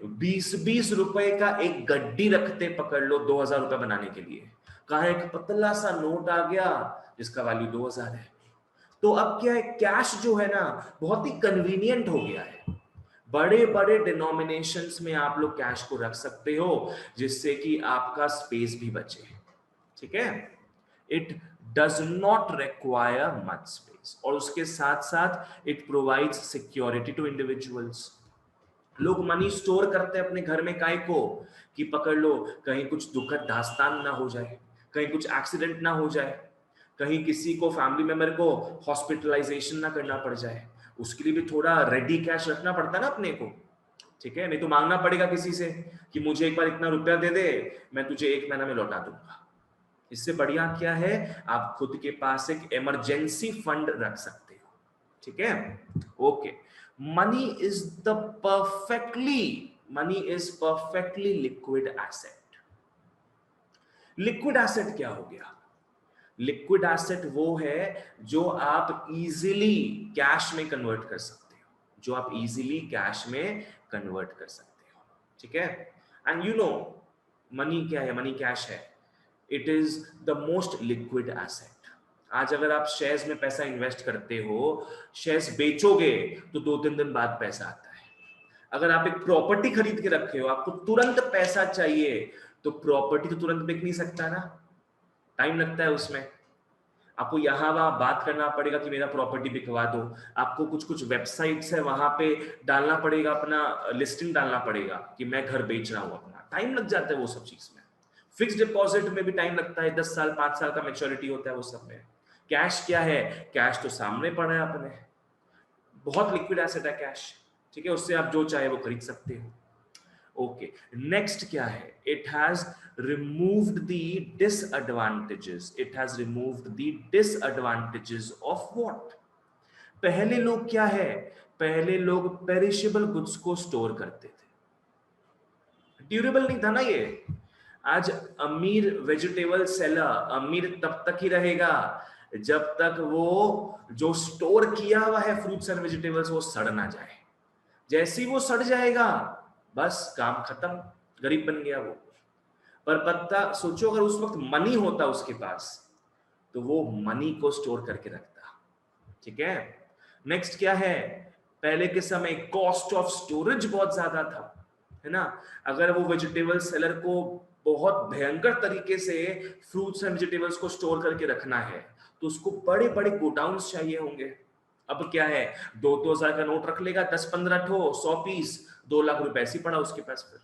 20-20 रुपए का एक गड्डी रखते, पकड़ लो 2,000 रुपए बनाने के लिए, कहां एक पतला सा नोट आ गया जिसका वैल्यू 2,000 है। तो अब क्या है, कैश जो है ना बहुत ही कन्वीनियंट हो गया है। बड़े बड़े डिनोमिनेशंस में आप लोग कैश को रख सकते हो, जिससे कि आपका स्पेस भी बचे, ठीक है। It does not require much space, और उसके साथ साथ it provides security to individuals. लोग मनी स्टोर करते हैं अपने घर में काय को, कि पकड़ लो कहीं कुछ दुखद दास्तान ना हो जाए, कहीं कुछ एक्सीडेंट ना हो जाए, कहीं किसी को, फैमिली मेंबर को हॉस्पिटलाइजेशन ना करना पड़ जाए, उसके लिए भी थोड़ा रेडी कैश रखना पड़ता है ना अपने को, ठीक है। नहीं तो मांगना पड़ेगा किसी से कि मुझे एक बार इतना रुपया दे दे, मैं तुझे 1 महीना में लौटा दूंगा। इससे बढ़िया क्या है, आप खुद के पास एक इमरजेंसी फंड रख सकते हो, ठीक है। Okay, money is the perfectly money is perfectly liquid asset. Liquid asset क्या हो गया, लिक्विड एसेट वो है जो आप इजीली कैश में कन्वर्ट कर सकते हो, जो आप इजीली कैश में कन्वर्ट कर सकते हो, ठीक है। एंड यू नो मनी क्या है, मनी कैश है, it is the most liquid asset. आज अगर आप शेयर्स में पैसा इन्वेस्ट करते हो, शेयर्स बेचोगे तो 2-3 दिन बाद पैसा आता है। अगर आप एक प्रॉपर्टी खरीद के रखे हो, आपको तुरंत पैसा चाहिए, तो प्रॉपर्टी तो तुरंत बिक नहीं सकता ना, टाइम लगता है उसमें। आपको यहाँ वहां बात करना पड़ेगा कि मेरा प्रॉपर्टी बिकवा दो, आपको कुछ कुछ वेबसाइट्स है वहां पे डालना पड़ेगा, अपना लिस्टिंग डालना पड़ेगा कि मैं घर बेच रहा हूं अपना, टाइम लग जाता है वो सब चीज में। फिक्स डिपॉजिट में भी टाइम लगता है, 10 साल 5 साल का मैच्योरिटी होता है वो सब में। कैश क्या है, कैश तो सामने पड़ा है अपने, बहुत लिक्विड एसेट है कैश, ठीक है, उससे आप जो चाहे वो खरीद सकते हो। ओके, नेक्स्ट क्या है, it has removed the disadvantages, it has removed the disadvantages of what. पहले लोग क्या है, पहले लोग पेरिशेबल गुड्स को स्टोर करते थे, ड्यूरेबल नहीं था ना ये। आज अमीर वेजिटेबल सेलर अमीर तब तक ही रहेगा जब तक वो जो स्टोर किया हुआ है फ्रूट्स एंड वेजिटेबल्स वो सड़ ना जाए। जैसे ही वो सड़ जाएगा बस काम खत्म, गरीब बन गया वो। पर पत्ता सोचो, अगर उस वक्त मनी होता उसके पास तो वो मनी को स्टोर करके रखता, ठीक है। नेक्स्ट क्या है, पहले के समय कॉस्ट ऑफ स्टोरेज बहुत ज्यादा था, है ना। अगर वो वेजिटेबल सेलर को बहुत भयंकर तरीके से फ्रूट्स एंड वेजिटेबल्स को स्टोर करके रखना है तो उसको बड़े बड़े गोडाउन्स चाहिए होंगे। अब क्या है, 2,000 का नोट रख लेगा, 10-15 ठो 100 पीस, 2 लाख रुपए ऐसे पड़ा उसके पास फिर,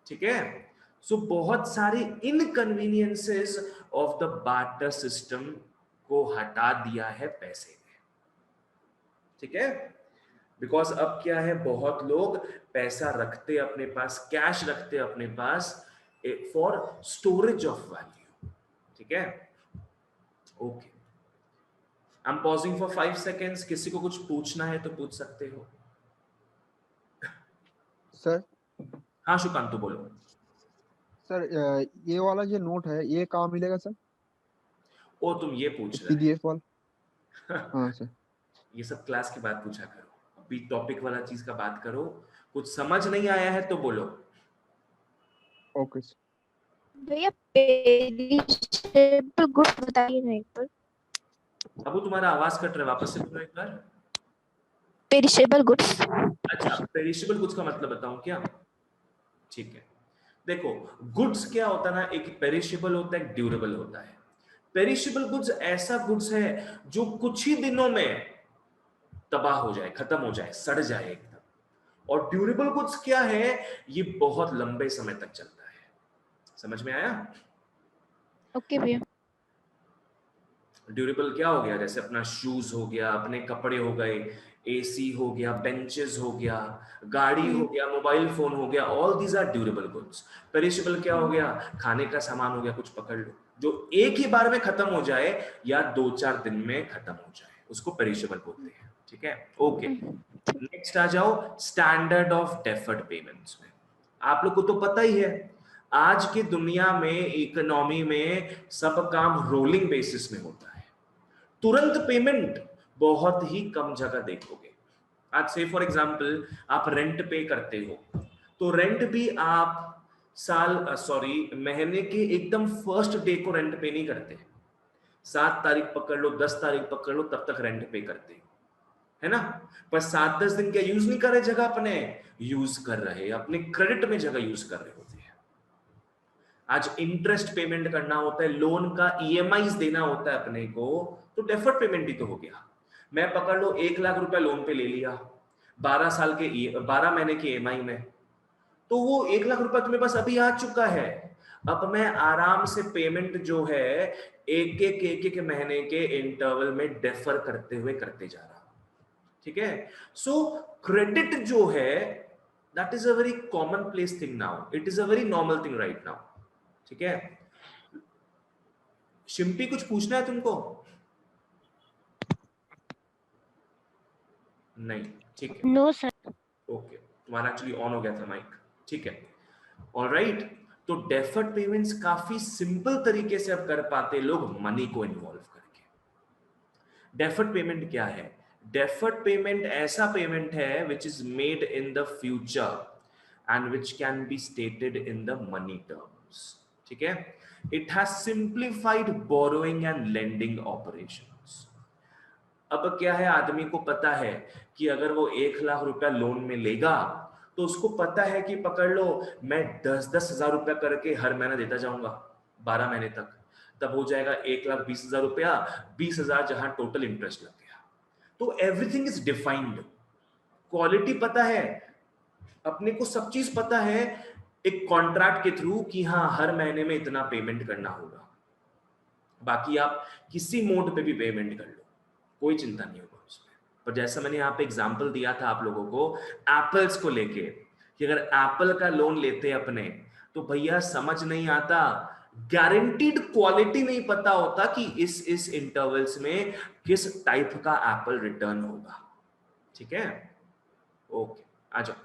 ठीक है। सो बहुत सारे inconveniences of the barter system को हटा दिया है पैसे ने, ठीक है। बिकॉज अब क्या है, बहुत लोग पैसा रखते अपने पास, कैश रखते अपने पास फॉर स्टोरेज ऑफ वैल्यू, ठीक है। Okay, I am pausing for 5 seconds, किसी को कुछ पूछना है तो पूछ सकते हो। सर हाँ सुकांत तो बोलो। सर ये वाला जो नोट है ये कहाँ मिलेगा सर? ओ तुम ये पूछ रहे पीडीएफ वाला? हो। हाँ सर। ये सब क्लास के बाद पूछा करो, अभी टॉपिक वाला चीज का बात करो। कुछ समझ नहीं आया है तो बोलो। Okay sir. भैया पेरिशेबल गुड्स बताइए ना एक बार। अबू तुम्हारा आवाज कट रहा है, वापस से बोलो एक बार। Perishable goods. अच्छा, पेरिशेबल गुड्स का मतलब बताऊं क्या? ठीक है, देखो गुड्स क्या होता है ना, एक पेरिशेबल होता है, एक ड्यूरेबल होता है। पेरिशेबल गुड्स ऐसा गुड्स है जो कुछ ही दिनों में तबाह हो जाए, खत्म हो जाए, सड़ जाए एकदम। और ड्यूरेबल गुड्स क्या है, ये बहुत लंबे समय तक चलता है। समझ में आया? ओके भैया। ड्यूरेबल क्या हो गया, जैसे अपना शूज हो गया, अपने कपड़े हो गए, एसी हो गया, बेंचेस हो गया, गाड़ी हो गया, मोबाइल फोन हो गया, all these are durable goods. Perishable क्या हो गया, खाने का सामान हो गया, कुछ पकड़ लो जो एक ही बार में खत्म हो जाए या 2-4 दिन में खत्म हो जाए, उसको पेरिशेबल बोलते हैं। ठीक है, ओके। नेक्स्ट आ जाओ स्टैंडर्ड ऑफ डेफर्ड पेमेंट्स में। आप लोग को तो पता ही है, आज की दुनिया में इकोनॉमी में सब काम रोलिंग बेसिस में होता है। तुरंत पेमेंट बहुत ही कम जगह देखोगे। आज से फॉर एग्जांपल आप रेंट पे करते हो, तो रेंट भी आप महीने के एकदम फर्स्ट डे को रेंट पे नहीं करते। 7 तारीख पकड़ लो, 10 तारीख पकड़ लो, तब तक रेंट पे करते हो, है ना? पर 7-10 दिन क्या यूज नहीं कर रहे जगह, अपने यूज कर रहे, अपने क्रेडिट में जगह यूज कर रहे होते हैं। आज इंटरेस्ट पेमेंट करना होता है, लोन का ईएमआई देना होता है अपने को, तो डेफर्ड पेमेंट ही तो हो गया। मैं पकड़ लो 1 लाख रुपया लोन पे ले लिया 12 महीने की ईएमआई में, तो वो 1 लाख रुपया तुम्हें पास अभी आ चुका है। अब मैं आराम से पेमेंट जो है एक एक महीने के इंटरवल में डेफर करते हुए करते जा रहा हूं। ठीक है, सो क्रेडिट जो है that is a very common place thing now, it is a very normal thing right now. ठीक है, शिम्पी कुछ पूछना है तुमको? नहीं, ठीक है, नो सर। ओके, तुम्हारा एक्चुअली ऑन हो गया था माइक। ठीक है, ऑलराइट। तो डेफर्ड पेमेंट्स काफी सिंपल तरीके से अब कर पाते लोग मनी को इन्वॉल्व करके। डेफर्ड पेमेंट क्या है? डेफर्ड पेमेंट ऐसा पेमेंट है which is made in the future and which can be stated in the money terms. ठीक है, it has simplified borrowing and lending operations. अब क्या है, आदमी को पता है कि अगर वो 1 लाख रुपया लोन में लेगा तो उसको पता है कि पकड़ लो मैं 10-10 हजार रुपया करके हर महीना देता जाऊंगा 12 महीने तक, तब हो जाएगा 1,20,000 रुपया, 20,000 जहां टोटल इंटरेस्ट लग गया। तो एवरीथिंग इज डिफाइंड, क्वालिटी पता है, अपने को सब चीज पता है एक कॉन्ट्रैक्ट के थ्रू कि हाँ हर महीने में इतना पेमेंट करना होगा। बाकी आप किसी मोड पे भी पेमेंट कर लो, कोई चिंता नहीं होगा उसमें। पर जैसा मैंने यहाँ पे एग्जांपल दिया था आप लोगों को एप्पल्स को लेके, कि अगर एप्पल का लोन लेते अपने तो भैया समझ नहीं आता, गारंटीड क्वालिटी नहीं पता होता कि इस इंटरवल्स में किस टाइप का एप्पल रिटर्न होगा। ठीक है, ओके, आ जाओ।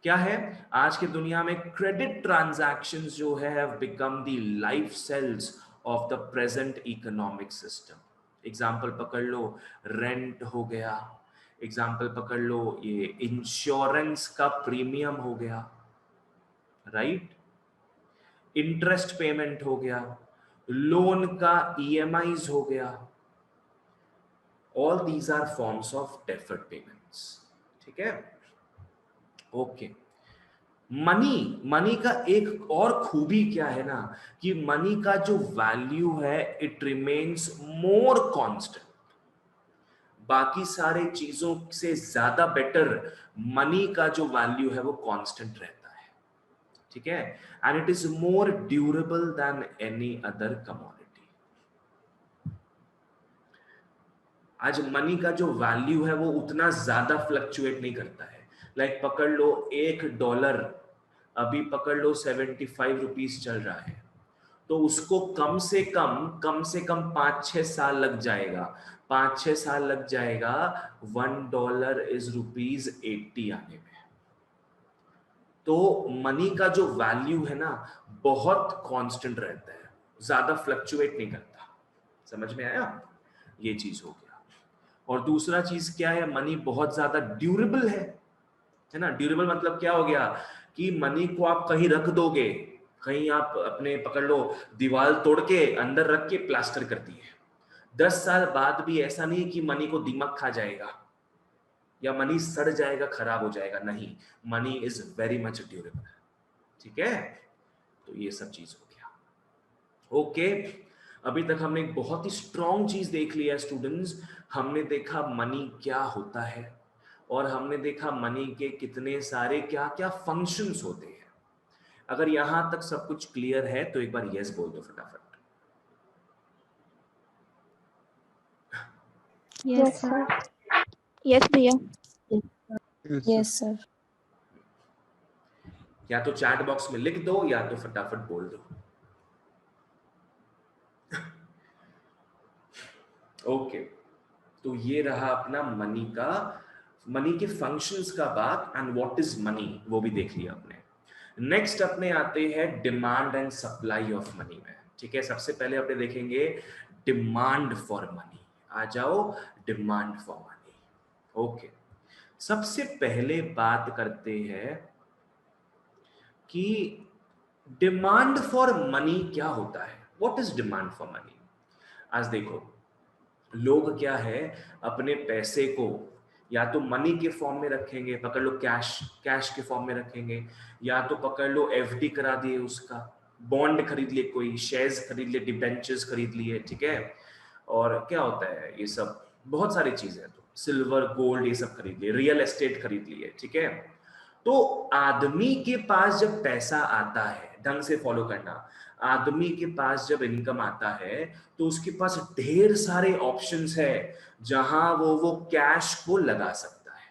क्या है, आज की दुनिया में क्रेडिट ट्रांजैक्शंस जो है have become the life cells of the present economic system. Example पकड़ लो, रेंट हो गया, एग्जाम्पल पकड़ लो ये इंश्योरेंस का प्रीमियम हो गया, राइट, इंटरेस्ट पेमेंट हो गया, लोन का ईएमआईज हो गया, all these are forms of deferred payments. ठीक है, ओके। मनी का एक और खूबी क्या है ना, कि मनी का जो वैल्यू है इट रिमेन्स मोर कांस्टेंट। बाकी सारे चीजों से ज्यादा बेटर मनी का जो वैल्यू है वो कांस्टेंट रहता है। ठीक है, and it is more durable than any other commodity. आज मनी का जो वैल्यू है वो उतना ज्यादा फ्लक्चुएट नहीं करता है। लाइक पकड़ लो $1 अभी पकड़ लो 75 रुपीज चल रहा है, तो उसको कम से कम 5-6 साल लग जाएगा, 5-6 साल लग जाएगा $1 इज ₹80 आने में। तो मनी का जो वैल्यू है ना बहुत कांस्टेंट रहता है, ज्यादा फ्लक्चुएट नहीं करता। समझ में आया? ये चीज हो गया। और दूसरा चीज क्या है, मनी बहुत ज्यादा ड्यूरेबल है ना। ड्यूरेबल मतलब क्या हो गया कि मनी को आप कहीं रख दोगे, कहीं आप अपने पकड़ लो दीवार तोड़ के अंदर रख के प्लास्टर कर दिए, 10 साल बाद भी ऐसा नहीं कि मनी को दीमक खा जाएगा या मनी सड़ जाएगा, खराब हो जाएगा, नहीं, money is very much durable. ठीक है, तो ये सब चीज हो गया। ओके, अभी तक हमने एक बहुत ही स्ट्रॉन्ग चीज देख लिया स्टूडेंट्स। हमने देखा मनी क्या होता है और हमने देखा मनी के कितने सारे क्या क्या फंक्शंस होते हैं। अगर यहां तक सब कुछ क्लियर है तो एक बार यस बोल दो फटाफट। Yes sir. यस भैया। Yes sir. या तो चैट बॉक्स में लिख दो या तो फटाफट बोल दो। ओके, तो ये रहा अपना मनी के फंक्शंस का बात, एंड व्हाट इज मनी वो भी देख लिया आपने। नेक्स्ट अपने आते हैं demand and supply of money में। ठीक है, सबसे पहले अपने देखेंगे डिमांड फॉर मनी। आ जाओ, डिमांड फॉर मनी। ओके, सबसे पहले बात करते हैं कि डिमांड फॉर मनी क्या होता है। What is demand for money? आज देखो, लोग क्या है अपने पैसे को या तो मनी के फॉर्म में रखेंगे, पकड़ लो कैश के फॉर्म में रखेंगे, या तो पकड़ लो एफडी करा दिए, उसका बॉन्ड खरीद लिए, कोई शेयर्स खरीद लिए, डिबेंचर्स खरीद लिए। ठीक है, और क्या होता है ये सब, बहुत सारी चीजें, तो सिल्वर गोल्ड ये सब खरीद लिए, रियल एस्टेट खरीद लिए। ठीक है, तो आदमी के पास जब पैसा आता है, ढंग से फॉलो करना, आदमी के पास जब इनकम आता है तो उसके पास ढेर सारे ऑप्शंस है जहां वो कैश को लगा सकता है।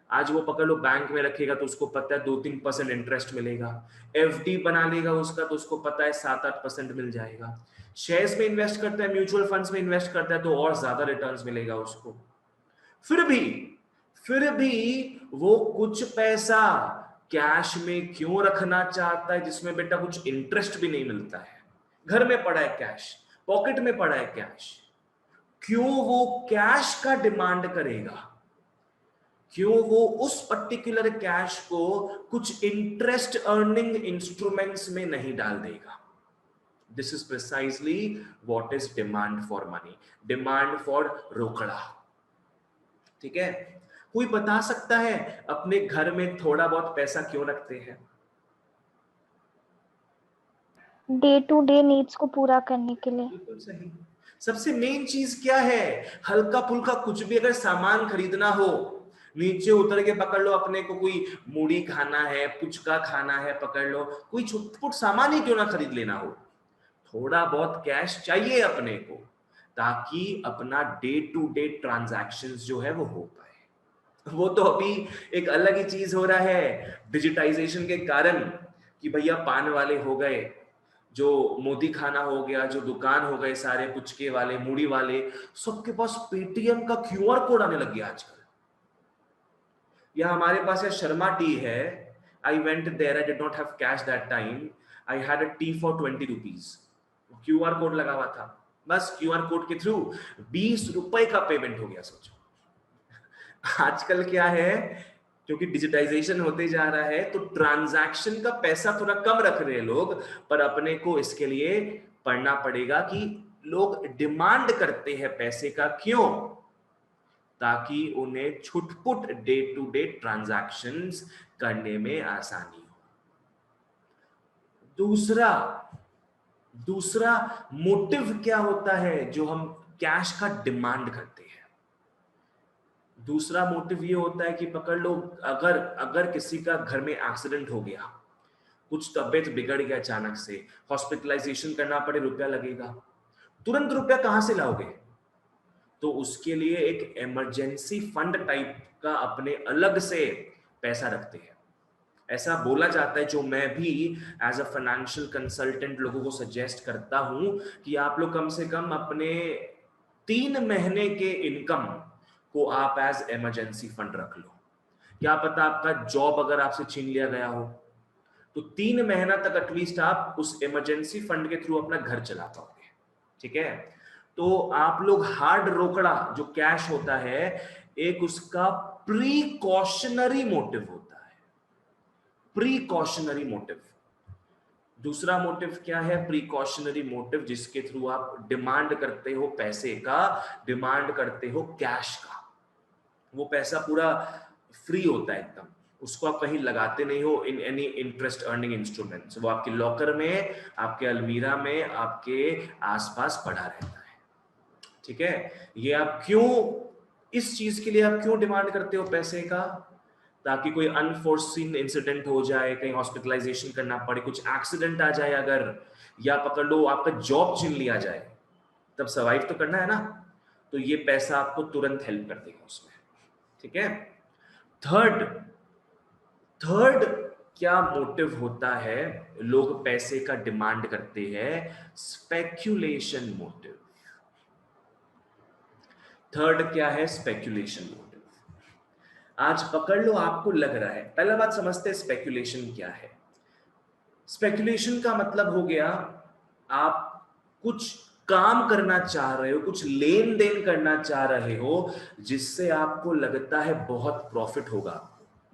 आज वो पकड़ लो बैंक में रखेगा तो उसको पता है 2-3% इंटरेस्ट मिलेगा, एफडी बना लेगा उसका तो उसको पता है 7-8% मिल जाएगा, शेयर्स में इन्वेस्ट करता है, म्यूचुअल फंड्स में इन्वेस्ट करता है तो और ज्यादा रिटर्न्स मिलेगा उसको। फिर भी वो कुछ पैसा कैश में क्यों रखना चाहता है जिसमें बेटा कुछ इंटरेस्ट भी नहीं मिलता है? घर में पड़ा है कैश, पॉकेट में पड़ा है कैश, क्यों वो कैश का डिमांड करेगा? क्यों वो उस पर्टिकुलर कैश को कुछ इंटरेस्ट अर्निंग इंस्ट्रूमेंट्स में नहीं डाल देगा? This is precisely what is demand for money, demand for रोकड़ा। ठीक है, कोई बता सकता है अपने घर में थोड़ा बहुत पैसा क्यों रखते हैं? डे टू डे नीड्स को पूरा करने के लिए। बिल्कुल सही। सबसे मेन चीज क्या है, हल्का फुल्का कुछ भी अगर सामान खरीदना हो, नीचे उतर के पकड़ लो, अपने को कोई मूढ़ी खाना है, पुचका खाना है, पकड़ लो, कोई छोटा सामान ही क्यों ना खरीद लेना हो, थोड़ा बहुत कैश चाहिए अपने को ताकि अपना डे टू डे ट्रांजैक्शंस जो है वो हो पाए। वो तो अभी एक अलग ही चीज हो रहा है डिजिटाइजेशन के कारण कि भैया पान वाले हो गए, जो मोदी खाना हो गया, जो दुकान हो गए सारे पुचके वाले, मूढ़ी वाले, सबके पास पेटीएम का क्यूआर कोड आने लग गया आजकल। या हमारे पास है शर्मा टी है, I went there, I did not have cash that time, I had a tea for 20 rupees, QR code लगा हुआ था, बस क्यूआर कोड के थ्रू 20 रुपए का पेमेंट हो गया। सोचो आजकल क्या है, क्योंकि डिजिटाइजेशन होते जा रहा है तो ट्रांजैक्शन का पैसा थोड़ा कम रख रहे हैं लोग, पर अपने को इसके लिए पढ़ना पड़ेगा कि लोग डिमांड करते हैं पैसे का क्यों, ताकि उन्हें छुटपुट डे टू डे ट्रांजैक्शंस करने में आसानी हो। दूसरा मोटिव क्या होता है जो हम कैश का डिमांड करते हैं? दूसरा मोटिव ये होता है कि पकड़ लो, अगर किसी का घर में एक्सीडेंट हो गया, कुछ तबीयत बिगड़ गया अचानक से, हॉस्पिटलाइजेशन करना पड़े, रुपया लगेगा, तुरंत रुपया कहां से लाओगे? तो उसके लिए एक इमरजेंसी फंड टाइप का अपने अलग से पैसा रखते हैं। ऐसा बोला जाता है, जो मैं भी एज अ फाइनेंशियल कंसल्टेंट लोगों को सजेस्ट करता हूं कि आप लोग कम से कम अपने 3 महीने के इनकम को आप एज इमरजेंसी फंड रख लो। क्या पता आपका जॉब अगर आपसे छीन लिया गया हो, तो 3 महीना तक एटलीस्ट आप उस इमरजेंसी फंड के थ्रू अपना घर चला पाओगे। ठीक है, तो आप लोग हार्ड रोकड़ा जो कैश होता है, एक उसका प्रीकॉशनरी मोटिव होता है, प्रीकॉशनरी मोटिव। दूसरा मोटिव क्या है? प्रीकॉशनरी मोटिव, जिसके थ्रू आप डिमांड करते हो पैसे का, डिमांड करते हो कैश का। वो पैसा पूरा फ्री होता है एकदम, उसको आप कहीं लगाते नहीं हो in any interest earning instruments. वो आपके लॉकर में, आपके अलमीरा में, आपके आसपास पड़ा रहता है। ठीक है, ये आप क्यों, इस चीज के लिए आप क्यों डिमांड करते हो पैसे का? ताकि कोई अनफोर्सीन इंसिडेंट हो जाए, कहीं हॉस्पिटलाइजेशन करना पड़े, कुछ एक्सीडेंट आ जाए अगर, या पकड़ लो आपका जॉब छीन लिया जाए, तब सर्वाइव तो करना है ना, तो ये पैसा आपको तुरंत हेल्प कर देगा उसमें। ठीक है, थर्ड क्या मोटिव होता है लोग पैसे का डिमांड करते हैं? Speculation motive. थर्ड क्या है? Speculation motive. आज पकड़ लो, आपको लग रहा है, पहला बात समझते हैं स्पेक्यूलेशन क्या है। स्पेक्यूलेशन का मतलब हो गया, आप कुछ काम करना चाह रहे हो, कुछ लेन देन करना चाह रहे हो, जिससे आपको लगता है बहुत प्रॉफिट होगा,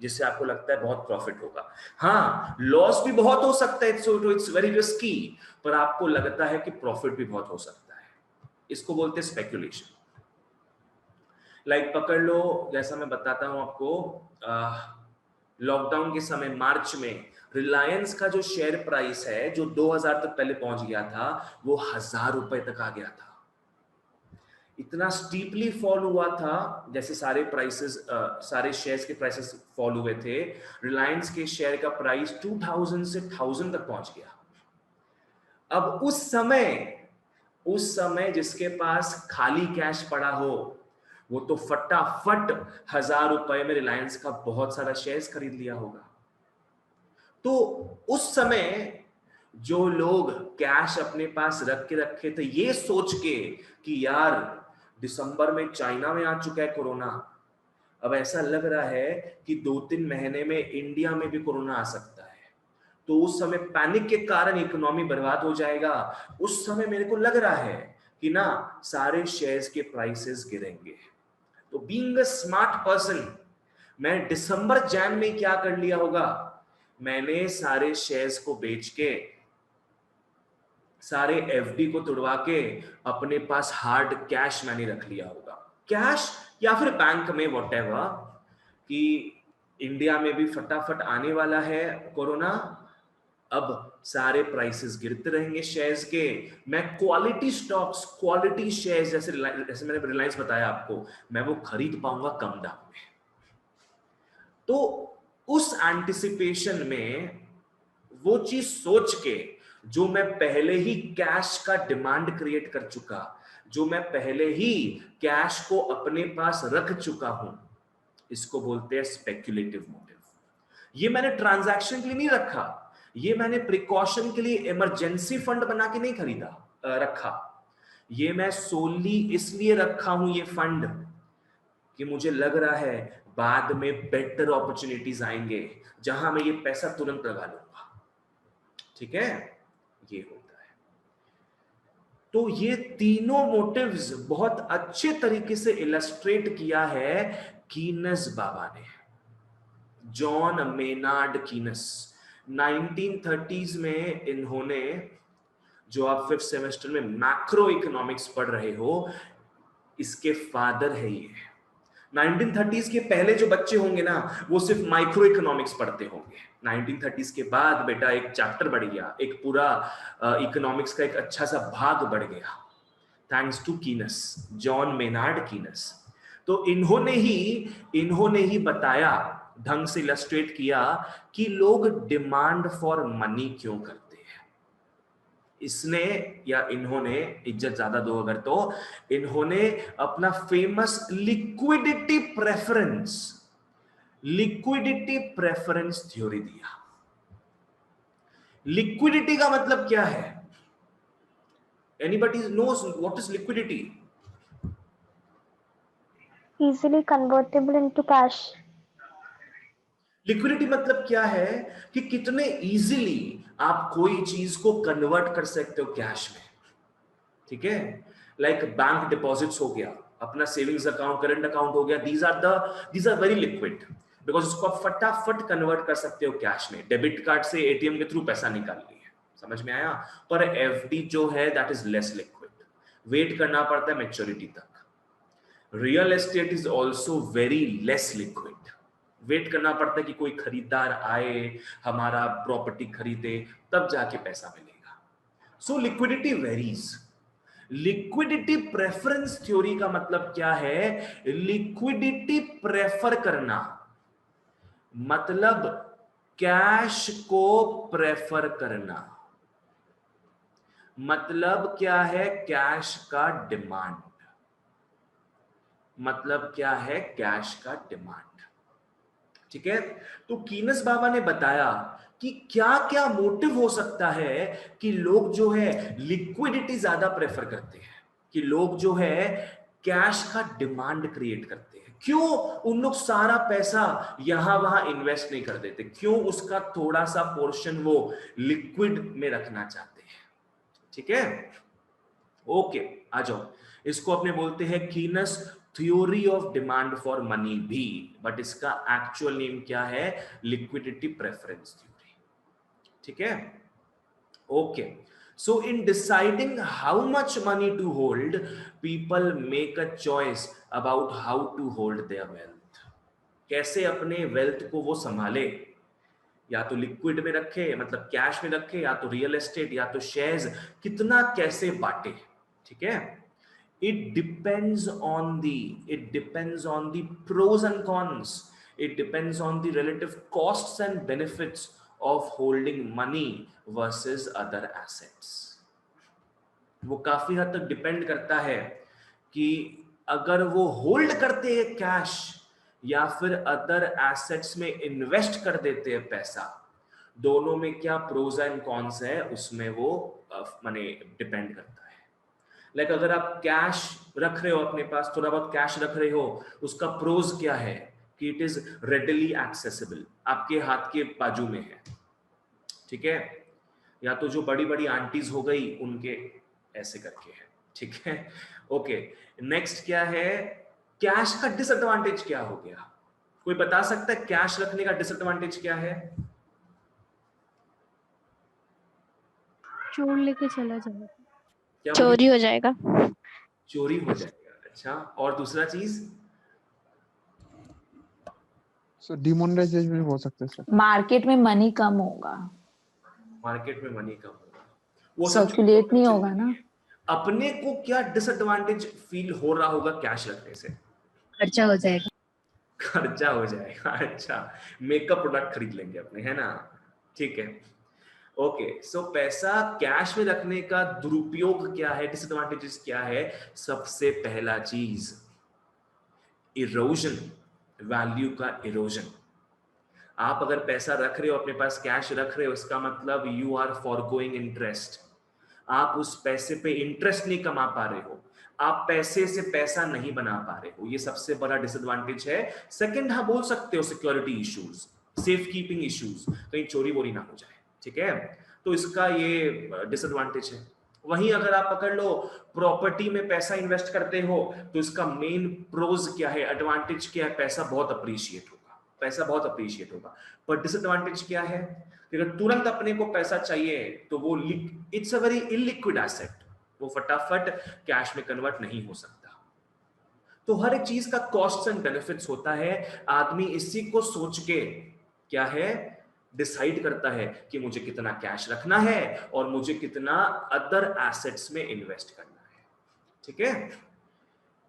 जिससे आपको लगता है बहुत प्रॉफिट होगा। हाँ, लॉस भी बहुत हो सकता है, सो इट्स वेरी रिस्की, पर आपको लगता है कि प्रॉफिट भी बहुत हो सकता है। इसको बोलते हैं स्पेक्यूलेशन। लाइक पकड़ लो, जैसा मैं बताता हूं आपको, लॉकडाउन के समय मार्च में रिलायंस का जो शेयर प्राइस है, जो 2000 तक पहले पहुंच गया था, वो 1000 रुपए तक आ गया था। इतना स्टीपली फॉल हुआ था, जैसे सारे प्राइसेस, सारे शेयर्स के प्राइसेस फॉल हुए थे, रिलायंस के शेयर का प्राइस 2000 से 1000 तक पहुंच गया। अब उस समय जिसके पास खाली कैश पड़ा हो, वो तो फटाफट 1000 रुपए में रिलायंस का बहुत सारा शेयर्स खरीद लिया होगा। तो उस समय जो लोग कैश अपने पास रख के रखे थे, ये सोच के कि यार दिसंबर में चाइना में आ चुका है कोरोना, अब ऐसा लग रहा है कि 2-3 महीने में इंडिया में भी कोरोना आ सकता है, तो उस समय पैनिक के कारण इकोनॉमी बर्बाद हो जाएगा। उस समय मेरे को लग रहा है कि ना सारे शेयर्स के प्राइसेस गिरेंगे। तो बीइंग अ स्मार्ट पर्सन, मैं दिसंबर जैन में क्या कर लिया होगा, मैंने सारे शेयर्स को बेच के, सारे एफडी को तुड़वा के अपने पास हार्ड कैश मैंने रख लिया होगा, कैश या फिर बैंक में, व्हाटएवर, कि इंडिया में भी फटाफट आने वाला है कोरोना, अब सारे प्राइसेस गिरते रहेंगे शेयर्स के, मैं क्वालिटी स्टॉक्स, क्वालिटी शेयर्स, जैसे मैंने रिलायंस बताया आपको, मैं वो खरीद पाऊंगा कम दाम में। तो उस एंटिसिपेशन में, वो चीज सोच के, जो मैं पहले ही कैश का डिमांड क्रिएट कर चुका, जो मैं पहले ही कैश को अपने पास रख चुका हूं, इसको बोलते हैं स्पेक्युलेटिव मोटिव। ये मैंने ट्रांजैक्शन के लिए नहीं रखा, ये मैंने प्रिकॉशन के लिए इमरजेंसी फंड बना के नहीं खरीदा, रखा। ये मैं सोली इसलिए रखा हूं ये फंड कि मुझे लग रहा है बाद में बेटर अपॉर्चुनिटीज आएंगे जहां मैं ये पैसा तुरंत लगा लूंगा। ठीक है, ये होता है। तो ये तीनों मोटिव्स बहुत अच्छे तरीके से इलस्ट्रेट किया है कीनस बाबा ने, जॉन मेनार्ड कीनस। 1930s में इन्होंने, जो आप 5th सेमेस्टर में मैक्रो इकोनॉमिक्स पढ़ रहे हो, इसके फादर है ये। 1930s के पहले जो बच्चे होंगे ना, वो सिर्फ माइक्रो इकोनॉमिक्स पढ़ते होंगे। 1930s के बाद बेटा एक चैप्टर बढ़ गया, एक पूरा इकोनॉमिक्स का एक अच्छा सा भाग बढ़ गया, थैंक्स टू कीनस, जॉन मेनार्ड कीनस। तो इन्होंने ही बताया, ढंग से इलस्ट्रेट किया कि लोग डिमांड फॉर मनी क्यों करते हैं। इसने या इन्होंने, इज्जत ज्यादा दो अगर तो, इन्होंने अपना famous liquidity preference, liquidity preference theory दिया। लिक्विडिटी का मतलब क्या है? Anybody knows what is liquidity? easily convertible into cash. Liquidity मतलब क्या है कि कितने इजीली आप कोई चीज को कन्वर्ट कर सकते हो कैश में। ठीक है, लाइक बैंक डिपॉजिट्स हो गया, अपना सेविंग्स अकाउंट, करंट अकाउंट हो गया, these are very liquid because उसको आप फटाफट कन्वर्ट कर सकते हो कैश में। डेबिट कार्ड से एटीएम के थ्रू पैसा निकाल लिया, समझ में आया? पर एफडी जो है that is less liquid, wait करना पड़ता है मैच्योरिटी तक। Real estate is also very less liquid, wait करना पड़ता है कि कोई खरीदार आए, हमारा प्रॉपर्टी खरीदे, तब जाके पैसा मिलेगा। So liquidity varies. Liquidity preference theory का मतलब क्या है? लिक्विडिटी प्रेफर करना, मतलब कैश को प्रेफर करना। मतलब क्या है? कैश का डिमांड। मतलब क्या है? कैश का डिमांड। ठीक है, तो कीनस बाबा ने बताया कि क्या क्या मोटिव हो सकता है कि लोग जो है लिक्विडिटी ज्यादा प्रेफर करते हैं, कि लोग जो है कैश का डिमांड क्रिएट करते हैं। क्यों उन लोग सारा पैसा यहां वहां इन्वेस्ट नहीं कर देते? क्यों उसका थोड़ा सा पोर्शन वो लिक्विड में रखना चाहते हैं? ठीक है, ओके, आ जाओ। इसको अपने बोलते हैं Keynes theory of demand for money भी, बट इसका एक्चुअल नेम क्या है? Liquidity preference theory. ठीक है, okay. So in deciding how much money to hold, people make a choice about how to hold their wealth. कैसे अपने वेल्थ को वो संभाले, या तो लिक्विड में रखे मतलब कैश में रखे, या तो रियल एस्टेट, या तो शेयर्स, कितना कैसे बांटे। ठीक है, it depends on the pros and cons. It depends on the relative costs and benefits of holding money versus other assets. वो काफी हद तक डिपेंड करता है कि अगर वो होल्ड करते हैं कैश या फिर अदर एसेट्स में इन्वेस्ट कर देते हैं पैसा, दोनों में क्या प्रोज एंड कॉन्स है, उसमें वो माने डिपेंड करता है। लाइक अगर आप कैश रख रहे हो अपने पास, थोड़ा बहुत कैश रख रहे हो, उसका प्रोज क्या है कि इट इज रेडिली एक्सेसिबल, आपके हाथ के बाजू में है। ठीक है, या तो जो बड़ी बड़ी आंटीज हो गई उनके ऐसे करके है। ठीक है, ओके। नेक्स्ट क्या है? कैश का डिसएडवांटेज क्या हो गया? कोई बता सकता है कैश रखने का डिसएडवांटेज क्या है? चोर लेके चला जाएगा, क्या चोरी हो जाएगा। चोरी हो जाएगा। अच्छा, और दूसरा चीज? सो डिमोनेटाइजेशन भी हो सकता है सर। मार्केट में मनी कम होगा, मार्केट में मनी कम होगा, वो सब सर्कुलेट नहीं होगा ना। अपने को क्या डिसएडवांटेज फील हो रहा होगा कैश रखने से? खर्चा हो जाएगा। खर्चा हो जाएगा। अच्छा, मेकअप प्रोडक्ट खरीद लेंगे अपने, है ना? ठीक है, ओके। सो पैसा कैश में रखने का दुरुपयोग क्या है, डिसएडवांटेजेस क्या है? सबसे पहला चीज इरोजन, वैल्यू का इरोजन। आप अगर पैसा रख रहे हो अपने पास, कैश रख रहे हो, इसका मतलब यू आर फॉरगोइंग इंटरेस्ट। आप उस पैसे पे इंटरेस्ट नहीं कमा पा रहे हो, आप पैसे से पैसा नहीं बना पा रहे हो, ये सबसे बड़ा डिसएडवांटेज है। सेकंड, हाँ बोल सकते हो security issues, safe keeping issues, कहीं चोरी वोरी ना हो जाए। ठीक है, तो इसका ये डिसएडवांटेज है। वहीं अगर आप पकड़ लो प्रॉपर्टी में पैसा इन्वेस्ट करते हो, तो इसका मेन प्रोज क्या है, एडवांटेज क्या है? पैसा बहुत अप्रिशिएट होगा, पैसा बहुत अप्रिशिएट होगा। पर डिसएडवांटेज क्या है? अगर तुरंत अपने को पैसा चाहिए तो वो it's a very illiquid asset, वो फटाफट कैश में कन्वर्ट नहीं हो सकता। तो हर एक चीज का कॉस्ट्स एंड बेनिफिट्स होता है। आदमी इसी को सोच के क्या है डिसाइड करता है कि मुझे कितना कैश रखना है और मुझे कितना अदर एसेट्स में इन्वेस्ट करना है। ठीक है,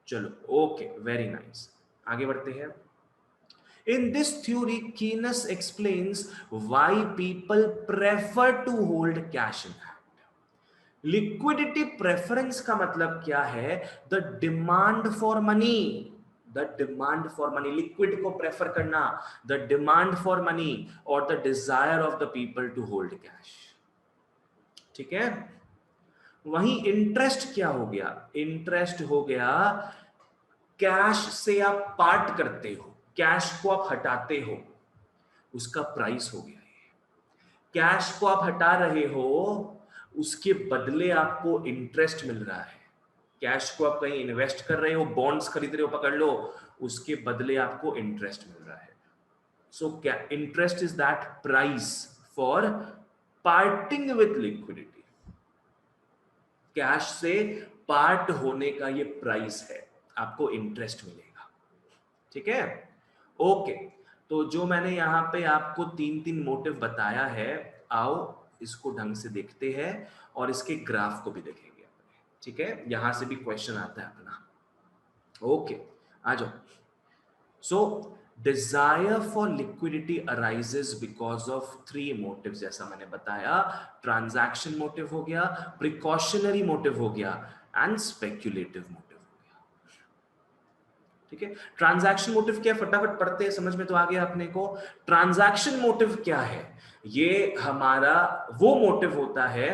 चलो, ओके, वेरी नाइस, आगे बढ़ते हैं। In this theory, Keynes explains why people prefer to hold cash in hand. Liquidity preference का मतलब क्या है? The demand for money, the demand for money, liquid को प्रेफर करना, द डिमांड फॉर मनी और the desire of the people to hold cash. ठीक है। वहीं इंटरेस्ट क्या हो गया? इंटरेस्ट हो गया कैश से आप पार्ट करते हो, कैश को आप हटाते हो, उसका प्राइस हो गया। कैश को आप हटा रहे हो, उसके बदले आपको इंटरेस्ट मिल रहा है। कैश को आप कहीं इन्वेस्ट कर रहे हो, बॉन्ड्स खरीद रहे हो, पकड़ लो, उसके बदले आपको इंटरेस्ट मिल रहा है। सो क्या interest is that price for parting with liquidity. Cash से पार्ट होने का ये प्राइस है, आपको इंटरेस्ट मिलेगा। ठीक है, ओके। तो जो मैंने यहाँ पे आपको 3 मोटिव बताया है, आओ इसको ढंग से देखते हैं और इसके ग्राफ को भी देखेंगे। ठीक है, यहां से भी क्वेश्चन आता है अपना। ओके, आ जाओ। सो desire for liquidity arises because of 3 motive, जैसा मैंने बताया। ट्रांजैक्शन मोटिव हो गया, प्रिकॉशनरी मोटिव हो गया एंड स्पेक्युलेटिव मोटिव। ठीक है, ट्रांजैक्शन मोटिव क्या है, फटाफट पढ़ते हैं, समझ में तो आ गया अपने को। ट्रांजैक्शन मोटिव क्या है? ये हमारा वो मोटिव होता है,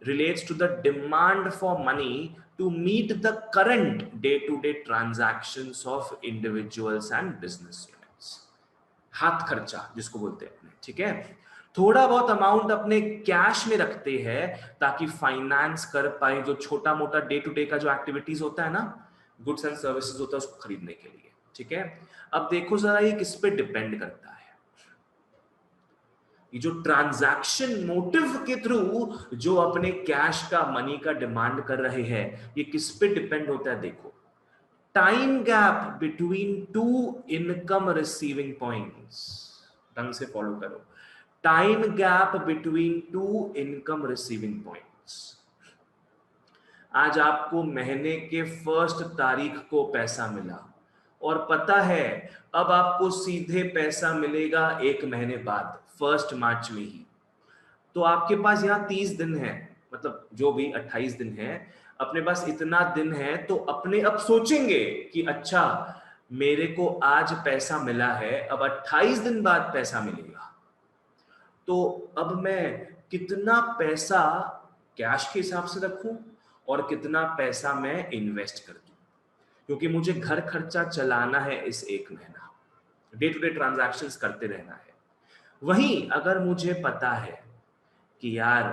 relates to the demand for money to meet the current day to day transactions of individuals and business units. हाथ खर्चा जिसको बोलते हैं अपने। ठीक है, थोड़ा बहुत अमाउंट अपने कैश में रखते हैं ताकि फाइनेंस कर पाए जो छोटा मोटा डे टू डे का जो एक्टिविटीज होता है ना, गुड्स एंड सर्विसेज होता है, उसको खरीदने के लिए। ठीक है, अब देखो जरा ये किस पे डिपेंड करता है। ये जो ट्रांजैक्शन मोटिव के थ्रू जो अपने कैश का, मनी का डिमांड कर रहे हैं, ये किस पे डिपेंड होता है? देखो, time gap between 2 income receiving points. ढंग से फॉलो करो। Time gap between 2 income receiving points. आज आपको महीने के 1 तारीख को पैसा मिला और पता है अब आपको सीधे पैसा मिलेगा 1 महीने बाद, 1 मार्च में ही। तो आपके पास यहाँ 30 दिन है, मतलब जो भी 28 दिन है, अपने पास इतना दिन है। तो अपने अब सोचेंगे कि अच्छा मेरे को आज पैसा मिला है, अब 28 दिन बाद पैसा मिलेगा, तो अब मैं कितना पैसा कैश के हिसाब से रखूं और कितना पैसा मैं इन्वेस्ट कर दूं, क्योंकि मुझे घर खर्चा चलाना है इस 1 महीना, डे टू डे ट्रांजैक्शंस करते रहना है। वहीं अगर मुझे पता है कि यार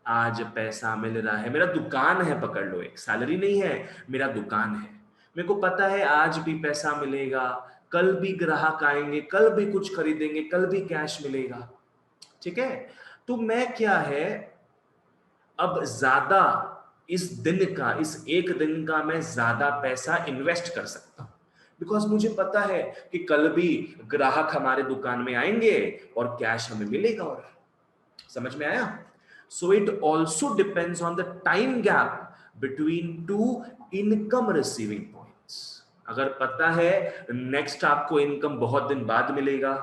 आज पैसा मिल रहा है, मेरा दुकान है, पकड़ लो, एक सैलरी नहीं है, मेरा दुकान है, मेरे को पता है आज भी पैसा मिलेगा, कल भी ग्राहक आएंगे, कल भी कुछ खरीदेंगे, कल भी कैश मिलेगा। ठीक है, तो मैं क्या है, अब ज्यादा इस दिन का, इस 1 दिन का मैं ज्यादा पैसा इन्वेस्ट कर सकता हूं, बिकॉज मुझे पता है कि कल भी ग्राहक हमारे दुकान में आएंगे और कैश हमें मिलेगा। और समझ में आया? So it also depends on the time gap between 2 income receiving points. अगर पता है नेक्स्ट आपको इनकम बहुत दिन बाद मिलेगा,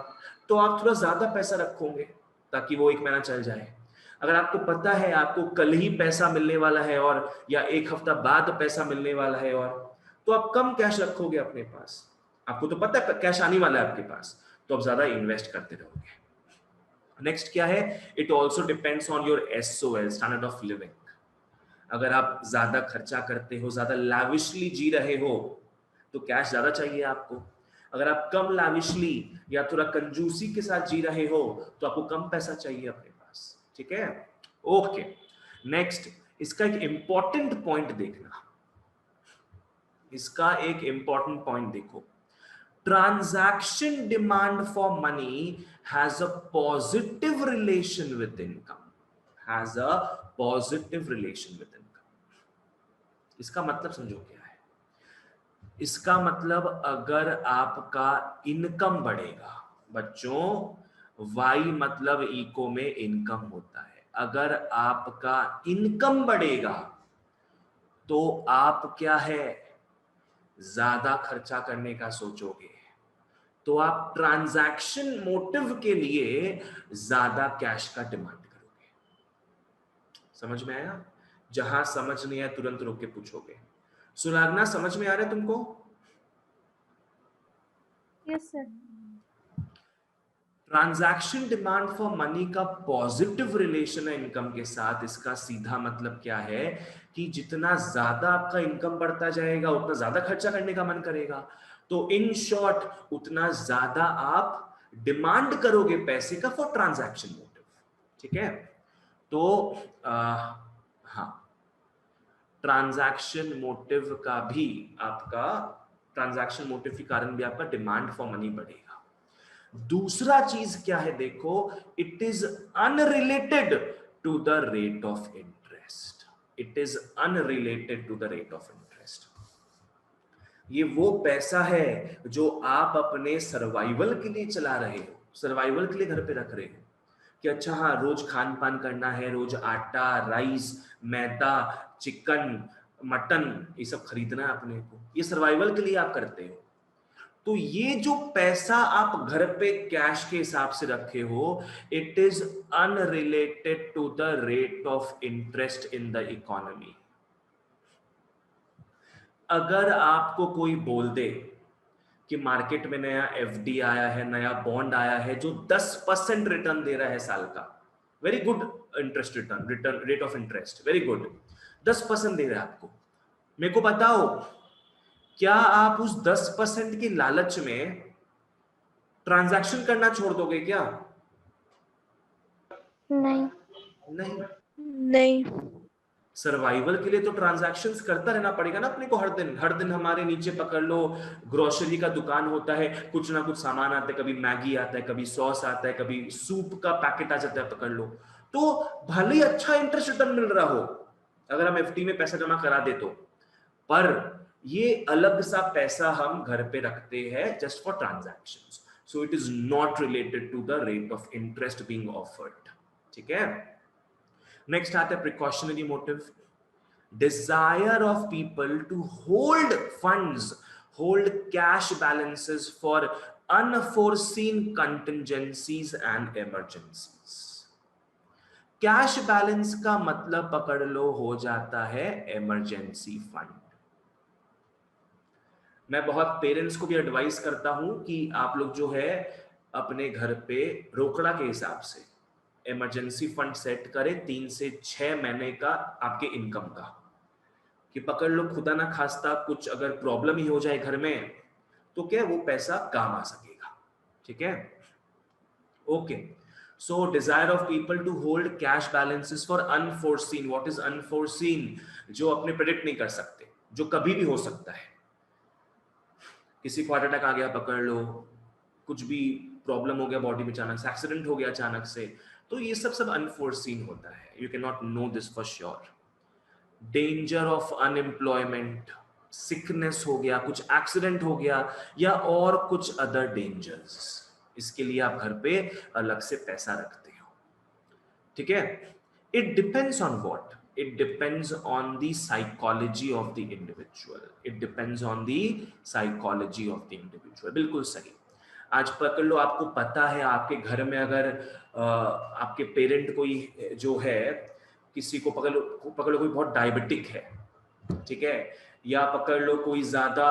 तो आप थोड़ा ज्यादा पैसा रखोगे ताकि वो 1 महीना चल जाए। अगर आपको पता है आपको कल ही पैसा मिलने वाला है और या 1 हफ्ता बाद पैसा मिलने वाला है, और तो आप कम कैश रखोगे अपने पास। आपको तो पता है कैश आने वाला है आपके पास, तो आप ज्यादा इन्वेस्ट करते रहोगे। नेक्स्ट क्या है, it also depends on your SOL, standard of living. अगर आप ज्यादा खर्चा करते हो, ज्यादा लैविशली जी रहे हो, तो कैश ज्यादा चाहिए आपको। अगर आप कम लैविशली या थोड़ा कंजूसी के साथ जी रहे हो, तो आपको कम पैसा चाहिए अपने पास। ठीक है, ओके। नेक्स्ट, इसका एक इंपॉर्टेंट पॉइंट देखना, इसका एक इंपॉर्टेंट पॉइंट देखो। Transaction demand for money has a positive relation with income. Has a positive relation with income. इसका मतलब समझो क्या है? इसका मतलब अगर आपका इनकम बढ़ेगा, बच्चों Y मतलब इको में इनकम होता है, अगर आपका इनकम बढ़ेगा तो आप क्या है, ज्यादा खर्चा करने का सोचोगे, तो आप ट्रांजैक्शन मोटिव के लिए ज्यादा कैश का डिमांड करोगे। समझ में आया? जहां समझ नहीं आया तुरंत रोक के पूछोगे। सुनागना समझ में आ रहा है तुमको? Yes, sir. Transaction demand for money का पॉजिटिव रिलेशन है इनकम के साथ। इसका सीधा मतलब क्या है कि जितना ज्यादा आपका इनकम बढ़ता जाएगा उतना ज्यादा खर्चा करने का मन करेगा। तो इन शॉर्ट उतना ज्यादा आप डिमांड करोगे पैसे का फॉर ट्रांजैक्शन मोटिव। ठीक है, तो हाँ, ट्रांजैक्शन मोटिव का भी आपका ट्रांजैक्शन मोटिव के कारण भी आपका डिमांड फॉर मनी बढ़ेगा। दूसरा चीज क्या है देखो, it is unrelated to the rate of interest. It is unrelated to the rate of interest. ये वो पैसा है जो आप अपने सर्वाइवल के लिए चला रहे हो, सर्वाइवल के लिए घर पे रख रहे हो कि अच्छा हाँ रोज खान पान करना है, रोज आटा, राइस, मैदा, चिकन, मटन ये सब खरीदना है अपने को, ये सर्वाइवल के लिए आप करते हो। तो ये जो पैसा आप घर पे कैश के हिसाब से रखे हो, it is unrelated to the rate of interest in the economy. अगर आपको कोई बोल दे कि मार्केट में नया एफडी आया है, नया बॉन्ड आया है जो 10% रिटर्न दे रहा है साल का, very good interest return rate of interest, very good, 10% दे रहा है आपको, मेरे को बताओ क्या आप उस 10% की लालच में ट्रांजैक्शन करना छोड़ दोगे क्या? नहीं। नहीं। नहीं। सर्वाइवल के लिए तो ट्रांजैक्शंस करता रहना पड़ेगा ना अपने को। हर दिन हमारे नीचे पकड़ लो ग्रोसरी का दुकान होता है, कुछ ना कुछ सामान आता है, कभी मैगी आता है, कभी सॉस आता है, कभी सूप का पैकेट आ जाता है, पकड़ लो। तो भले ही अच्छा इंटरेस्ट रिटर्न मिल रहा हो अगर हम एफडी में पैसा जमा करा दे तो, पर ये अलग सा पैसा हम घर पे रखते हैं just for transactions, so it is not related to the rate of interest being offered. ठीक है, नेक्स्ट आता है precautionary motive. Desire of people to hold funds, hold cash balances for unforeseen contingencies and emergencies. Cash balance का मतलब पकड़ लो हो जाता है इमरजेंसी फंड। मैं बहुत पेरेंट्स को भी एडवाइस करता हूं कि आप लोग जो है अपने घर पे रोकड़ा के हिसाब से इमरजेंसी फंड सेट करें 3 से 6 महीने का आपके इनकम का, कि पकड़ लो खुदा ना खास्ता कुछ अगर प्रॉब्लम ही हो जाए घर में तो क्या वो पैसा काम आ सकेगा। ठीक है, okay. So desire of people to hold cash balances for unforeseen. What is unforeseen? जो अपने प्रेडिक्ट नहीं कर सकते, जो कभी भी हो सकता है। किसी को हार्ट अटैक आ गया पकड़ लो, कुछ भी प्रॉब्लम हो गया बॉडी में, अचानक से एक्सीडेंट हो गया अचानक से, तो ये सब अनफोर्सीन होता है। You can not know this for sure. Danger of unemployment, sickness हो गया, कुछ एक्सीडेंट हो गया या और कुछ अदर डेंजर्स, इसके लिए आप घर पे अलग से पैसा रखते हो। ठीक है, it depends on what? It depends on the psychology of the individual. It depends on the psychology of the individual. बिल्कुल सही। आज पकड़ लो आपको पता है आपके घर में अगर आपके पेरेंट कोई जो है, किसी को पकड़ लो कोई बहुत डायबिटिक है, ठीक है, या पकड़ लो कोई ज्यादा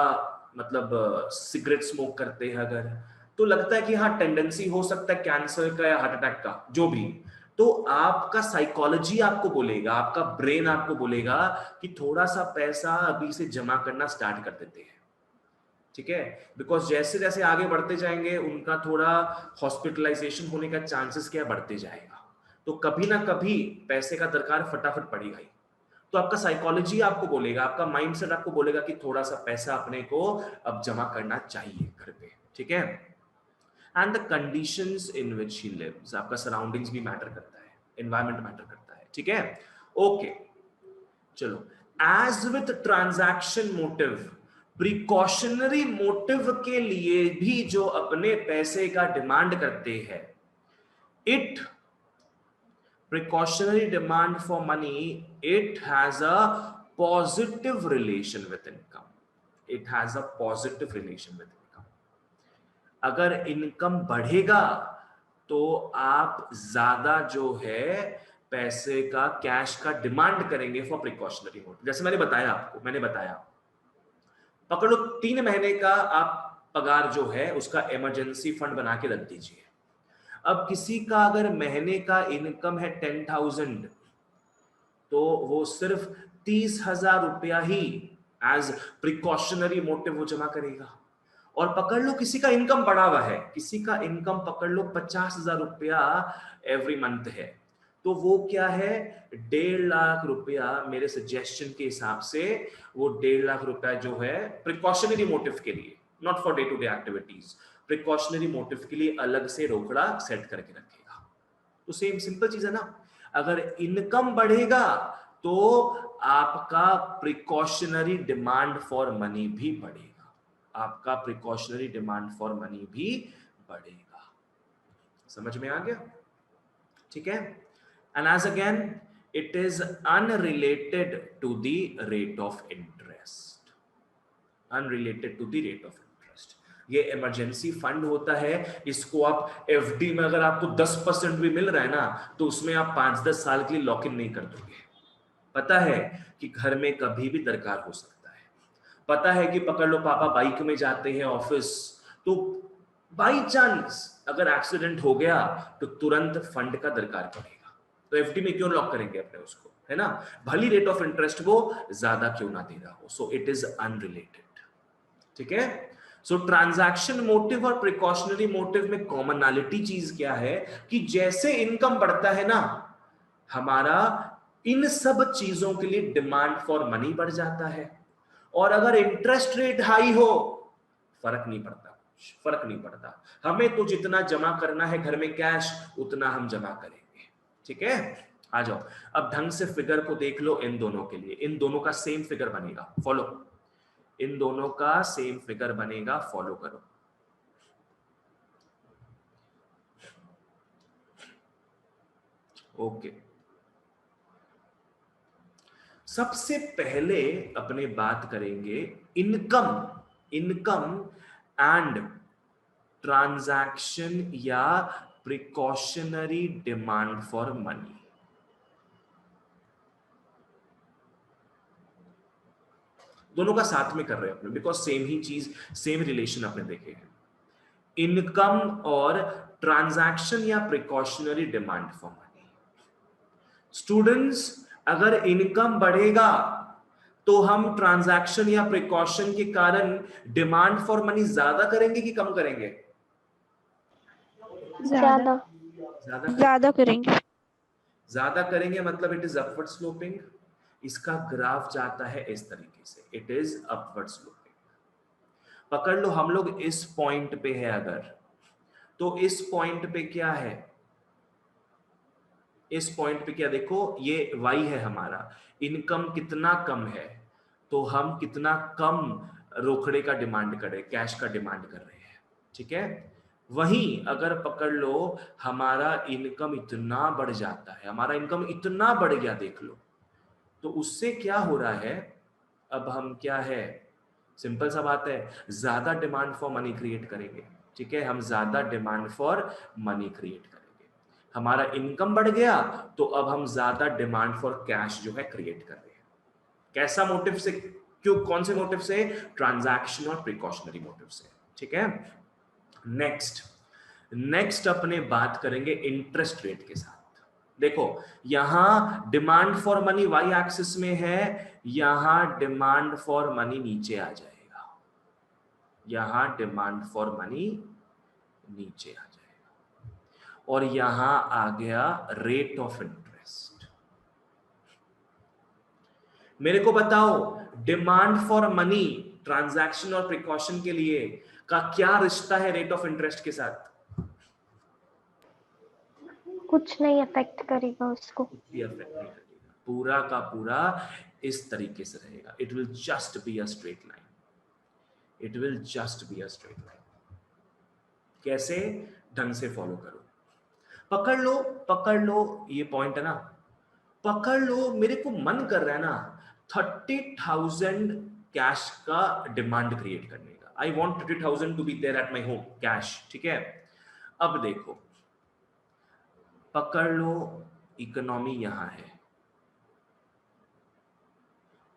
मतलब सिगरेट स्मोक करते हैं अगर, तो लगता है कि हाँ टेंडेंसी हो सकता है कैंसर का या हार्ट अटैक का, जो भी, तो आपका साइकोलॉजी आपको बोलेगा, आपका ब्रेन आपको बोलेगा कि थोड़ा सा पैसा अभी से जमा करना स्टार्ट कर देते हैं। ठीक है, बिकॉज जैसे जैसे आगे बढ़ते जाएंगे उनका थोड़ा हॉस्पिटलाइजेशन होने का चांसेस क्या बढ़ते जाएगा, तो कभी ना कभी पैसे का दरकार फटाफट पड़ेगा ही। तो आपका साइकोलॉजी आपको बोलेगा, आपका माइंडसेट आपको बोलेगा कि थोड़ा सा पैसा अपने को अब जमा करना चाहिए घर पे। ठीक है, and the conditions in which he lives, आपका सराउंडिंग्स भी मैटर करता है, एनवायरनमेंट मैटर करता है। ठीक है, ओके, चलो। As with transaction motive, precautionary motive के लिए भी जो अपने पैसे का डिमांड करते हैं, it precautionary demand for money, it has a positive relation with income. It has a positive relation with income. अगर इनकम बढ़ेगा तो आप ज्यादा जो है पैसे का, कैश का डिमांड करेंगे फॉर प्रिकॉशनरी मोटिव। जैसे मैंने बताया आपको, पकड़ लो 3 महीने का आप पगार जो है उसका इमरजेंसी फंड बना के रख दीजिए। अब किसी का अगर महीने का इनकम है 10,000 तो वो सिर्फ 30,000 रुपया ही एज प्रिकॉशनरी मोटिव वो जमा करेगा। और पकड़ लो किसी का इनकम बढ़ा हुआ है, किसी का इनकम पकड़ लो 50,000 रुपया एवरी मंथ है, तो वो क्या है 1.5 लाख रुपया मेरे सजेशन के हिसाब से, वो 1.5 लाख रुपया जो है प्रिकॉशनरी मोटिव के लिए, not for day to day activities, precautionary motive के लिए अलग से रोकड़ा सेट करके रखेगा। तो सेम सिंपल चीज है ना, अगर इनकम बढ़ेगा तो आपका प्रिकॉशनरी डिमांड फॉर मनी भी बढ़ेगा, आपका प्रिकॉशनरी डिमांड फॉर मनी भी बढ़ेगा। समझ में आ गया? ठीक है। And as again it is unrelated to the rate of interest, unrelated to the rate of interest. ये इमरजेंसी फंड होता है, इसको आप एफडी में अगर आपको 10% भी मिल रहा है ना तो उसमें आप 5-10 साल के लिए लॉक इन नहीं कर दोगे। पता है कि घर में कभी भी दरकार हो सकता है, पता है कि पकड़ लो पापा बाइक में जाते हैं ऑफिस, तो बाई चांस अगर एक्सीडेंट हो गया तो तुरंत फंड का दरकार पड़ेगा, तो एफडी में क्यों लॉक करेंगे अपने उसको, है ना, भली रेट ऑफ इंटरेस्ट वो ज्यादा क्यों ना दे रहा हो। सो इट इज अनरिलेटेड। ठीक है। सो ट्रांजैक्शन मोटिव और प्रिकॉशनरी मोटिव में कॉमनैलिटी चीज क्या है कि जैसे इनकम बढ़ता है ना, हमारा इन सब चीजों के लिए डिमांड फॉर मनी बढ़ जाता है। और अगर इंटरेस्ट रेट हाई हो फर्क नहीं पड़ता, फर्क नहीं पड़ता, हमें तो जितना जमा करना है घर में कैश उतना हम जमा करेंगे। ठीक है। आ जाओ अब ढंग से फिगर को देख लो इन दोनों के लिए, इन दोनों का सेम फिगर बनेगा, फॉलो, इन दोनों का सेम फिगर बनेगा, फॉलो करो। ओके। सबसे पहले अपने बात करेंगे इनकम, इनकम एंड ट्रांजैक्शन या प्रिकॉशनरी डिमांड फॉर मनी। दोनों का साथ में कर रहे हैं अपने, बिकॉज सेम ही चीज, सेम रिलेशन अपने देखे हैं। इनकम और ट्रांजैक्शन या precautionary demand for money. Students अगर इनकम बढ़ेगा तो हम ट्रांजैक्शन या प्रिकॉशन के कारण डिमांड फॉर मनी ज्यादा करेंगे कि कम करेंगे? ज्यादा ज्यादा करेंगे। ज्यादा करेंगे मतलब इट इज अपवर्ड स्लोपिंग। इसका ग्राफ जाता है इस तरीके से, इट इज अपवर्ड स्लोपिंग। पकड़ लो हम लोग इस पॉइंट पे है अगर, तो इस पॉइंट पे क्या है, इस पॉइंट पे क्या देखो, ये y है हमारा, इनकम कितना कम है तो हम कितना कम रोकड़े का डिमांड कर रहे हैं, कैश का डिमांड कर रहे हैं। ठीक है। वहीं अगर पकड़ लो हमारा इनकम इतना बढ़ जाता है, हमारा इनकम इतना बढ़ गया देख लो, तो उससे क्या हो रहा है, अब हम क्या है, सिंपल सा बात है, ज्यादा डिमांड फॉर मनी क्रिएट करेंगे। ठीक है, हम ज्यादा डिमांड फॉर मनी क्रिएट करेंगे। हमारा इनकम बढ़ गया तो अब हम ज्यादा डिमांड फॉर कैश जो है क्रिएट कर रहे हैं। कैसा मोटिव से, क्यों, कौन से मोटिव से? ट्रांजैक्शन और प्रिकॉशनरी मोटिव से। ठीक है। नेक्स्ट अपने बात करेंगे इंटरेस्ट रेट के साथ। देखो यहां demand for money why axis में है, यहां डिमांड फॉर मनी नीचे आ जाएगा, यहां डिमांड फॉर मनी नीचे आ जाएगा, और यहां आ गया रेट ऑफ इंटरेस्ट। मेरे को बताओ डिमांड फॉर मनी ट्रांजैक्शन और प्रिकॉशन के लिए का क्या रिश्ता है रेट ऑफ इंटरेस्ट के साथ? कुछ नहीं अफेक्ट करेगा उसको, कुछ भी अफेक्ट नहीं करेगा, पूरा का पूरा इस तरीके से रहेगा। It will just be a straight line, it will just be a straight line. कैसे? ढंग से फॉलो करो। पकड़ लो ये पॉइंट है ना, पकड़ लो मेरे को मन कर रहा है ना 30,000 कैश का डिमांड क्रिएट करने का। I want 30,000 to be there at my home cash. ठीक है। अब देखो पकड़ लो इकोनॉमी यहां है,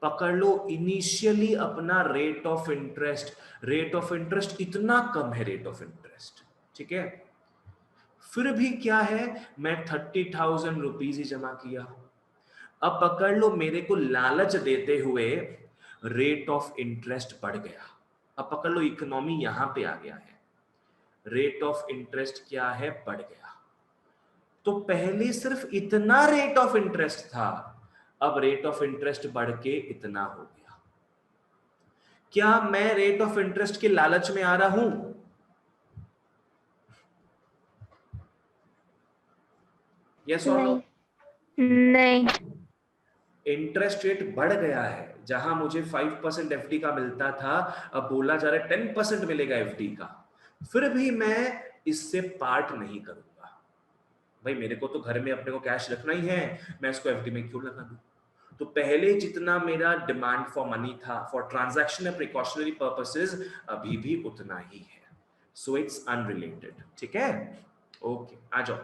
पकड़ लो इनिशियली अपना रेट ऑफ इंटरेस्ट इतना कम है रेट ऑफ इंटरेस्ट, ठीक है। फिर भी क्या है, मैं 30,000 रुपीज ही जमा किया। अब पकड़ लो मेरे को लालच देते हुए रेट ऑफ इंटरेस्ट बढ़ गया। अब पकड़ लो इकोनॉमी यहां पे आ गया है, रेट ऑफ इंटरेस्ट क्या है, बढ़ गया। तो पहले सिर्फ इतना रेट ऑफ इंटरेस्ट था, अब रेट ऑफ इंटरेस्ट बढ़ के इतना हो गया। क्या मैं रेट ऑफ इंटरेस्ट के लालच में आ रहा हूं? यस और नो? नहीं। इंटरेस्ट रेट बढ़ गया है, जहां मुझे 5% एफडी का मिलता था, अब बोला जा रहा है 10% मिलेगा एफडी का। फिर भी मैं इससे पार्ट नहीं करूंगा। भाई मेरे को तो घर में अपने को कैश रखना ही है, मैं इसको एफडी में क्यों लगा दूं? तो पहले जितना मेरा डिमांड फॉर मनी था for transaction and precautionary purposes, अभी भी उतना ही है। सो इट्स अनरिलेटेड, ठीक है। ओके, आ जाओ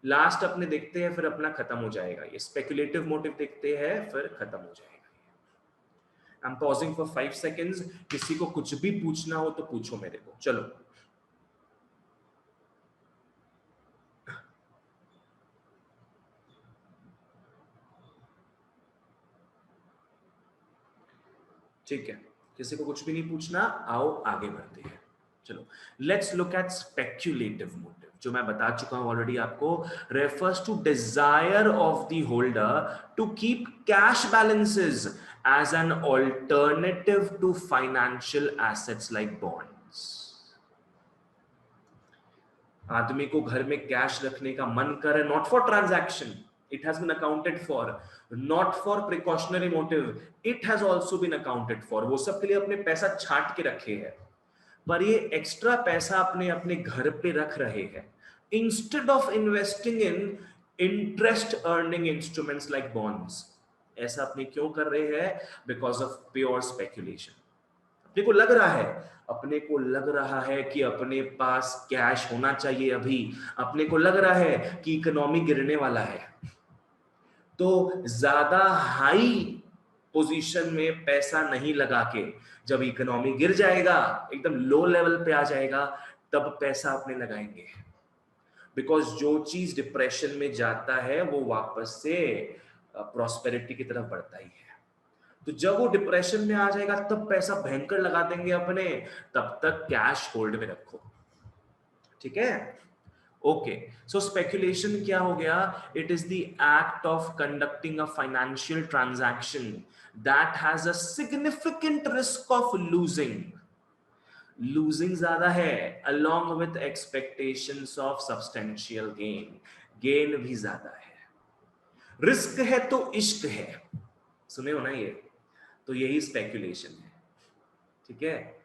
लास्ट अपने देखते हैं, फिर अपना खत्म हो जाएगा। ये स्पेकुलेटिव मोटिव देखते हैं, फिर खत्म हो जाएगा। I am pausing for 5 seconds. किसी को कुछ भी पूछना हो तो पूछो मेरे को। चलो ठीक है, किसी को कुछ भी नहीं पूछना, आओ आगे बढ़ते हैं। चलो let's look at speculative motive, जो मैं बता चुका हूं ऑलरेडी आपको, refers to desire of the holder to keep cash balances as an alternative to financial assets like bonds. आदमी को घर में कैश रखने का मन करे, not for transaction, it has been accounted for, not for precautionary motive, it has also been accounted for। वो सब के लिए अपने पैसा छांट के रखे हैं, पर ये एक्स्ट्रा पैसा अपने अपने घर पे रख रहे हैं instead of investing in interest earning instruments like bonds. ऐसा अपने क्यों कर रहे हैं? Because of pure speculation. अपने को लग रहा है कि अपने पास कैश होना चाहिए, अभी अपने को लग रहा है कि इकोनॉमी गिरने वाला है, तो ज्यादा हाई पोजीशन में पैसा नहीं लगा के, जब इकोनॉमी गिर जाएगा, एकदम लो लेवल पे आ जाएगा, तब पैसा अपने लगाएंगे। बिकॉज जो चीज डिप्रेशन में जाता है वो वापस से प्रॉस्पेरिटी की तरफ बढ़ता ही है। तो जब वो डिप्रेशन में आ जाएगा तब पैसा भयंकर लगा देंगे अपने, तब तक कैश होल्ड में रखो, ठीक है। ओके, सो स्पेकुलेशन क्या हो गया? It is the act of conducting a financial transaction that has a significant risk of losing ज्यादा है, along with expectations of substantial gain भी ज्यादा है। रिस्क है तो इश्क है, सुने हो ना ये? तो यही स्पेकुलेशन है, ठीक है।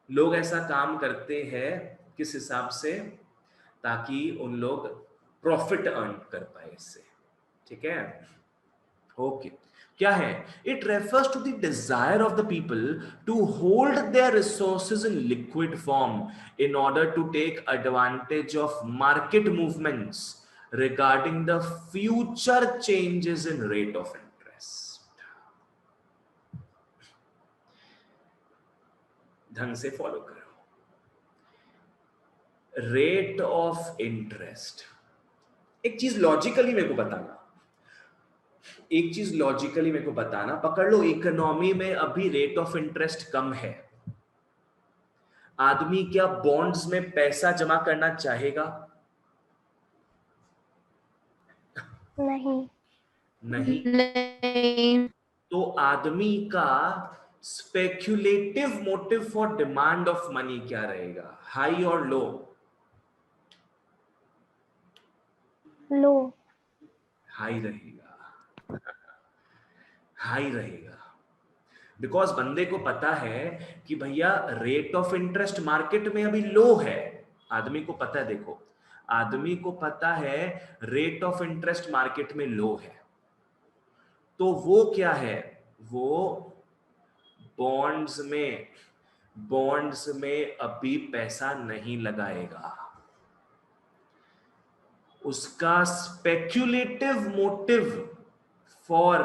लोग ऐसा काम करते हैं किस हिसाब से? ताकि उन लोग प्रॉफिट अर्न कर पाए इससे, ठीक है। ओके, क्या है? It refers to the desire of the people to hold their resources in liquid form in order to take advantage of market movements regarding the future changes in rate of interest. ढंग से फॉलो करो। रेट ऑफ इंटरेस्ट, एक चीज लॉजिकली मेरे को बताना, पकड़ लो इकोनॉमी में अभी रेट ऑफ इंटरेस्ट कम है, आदमी क्या बॉन्ड्स में पैसा जमा करना चाहेगा? नहीं। तो आदमी का speculative motive for demand of money क्या रहेगा? हाई और लो? लो। हाई रहेगा। बिकॉज बंदे को पता है कि भैया रेट ऑफ इंटरेस्ट मार्केट में अभी लो है। आदमी को पता है, देखो आदमी को पता है रेट ऑफ इंटरेस्ट मार्केट में लो है, तो वो क्या है? वो बॉन्ड्स में अभी पैसा नहीं लगाएगा। उसका speculative motive for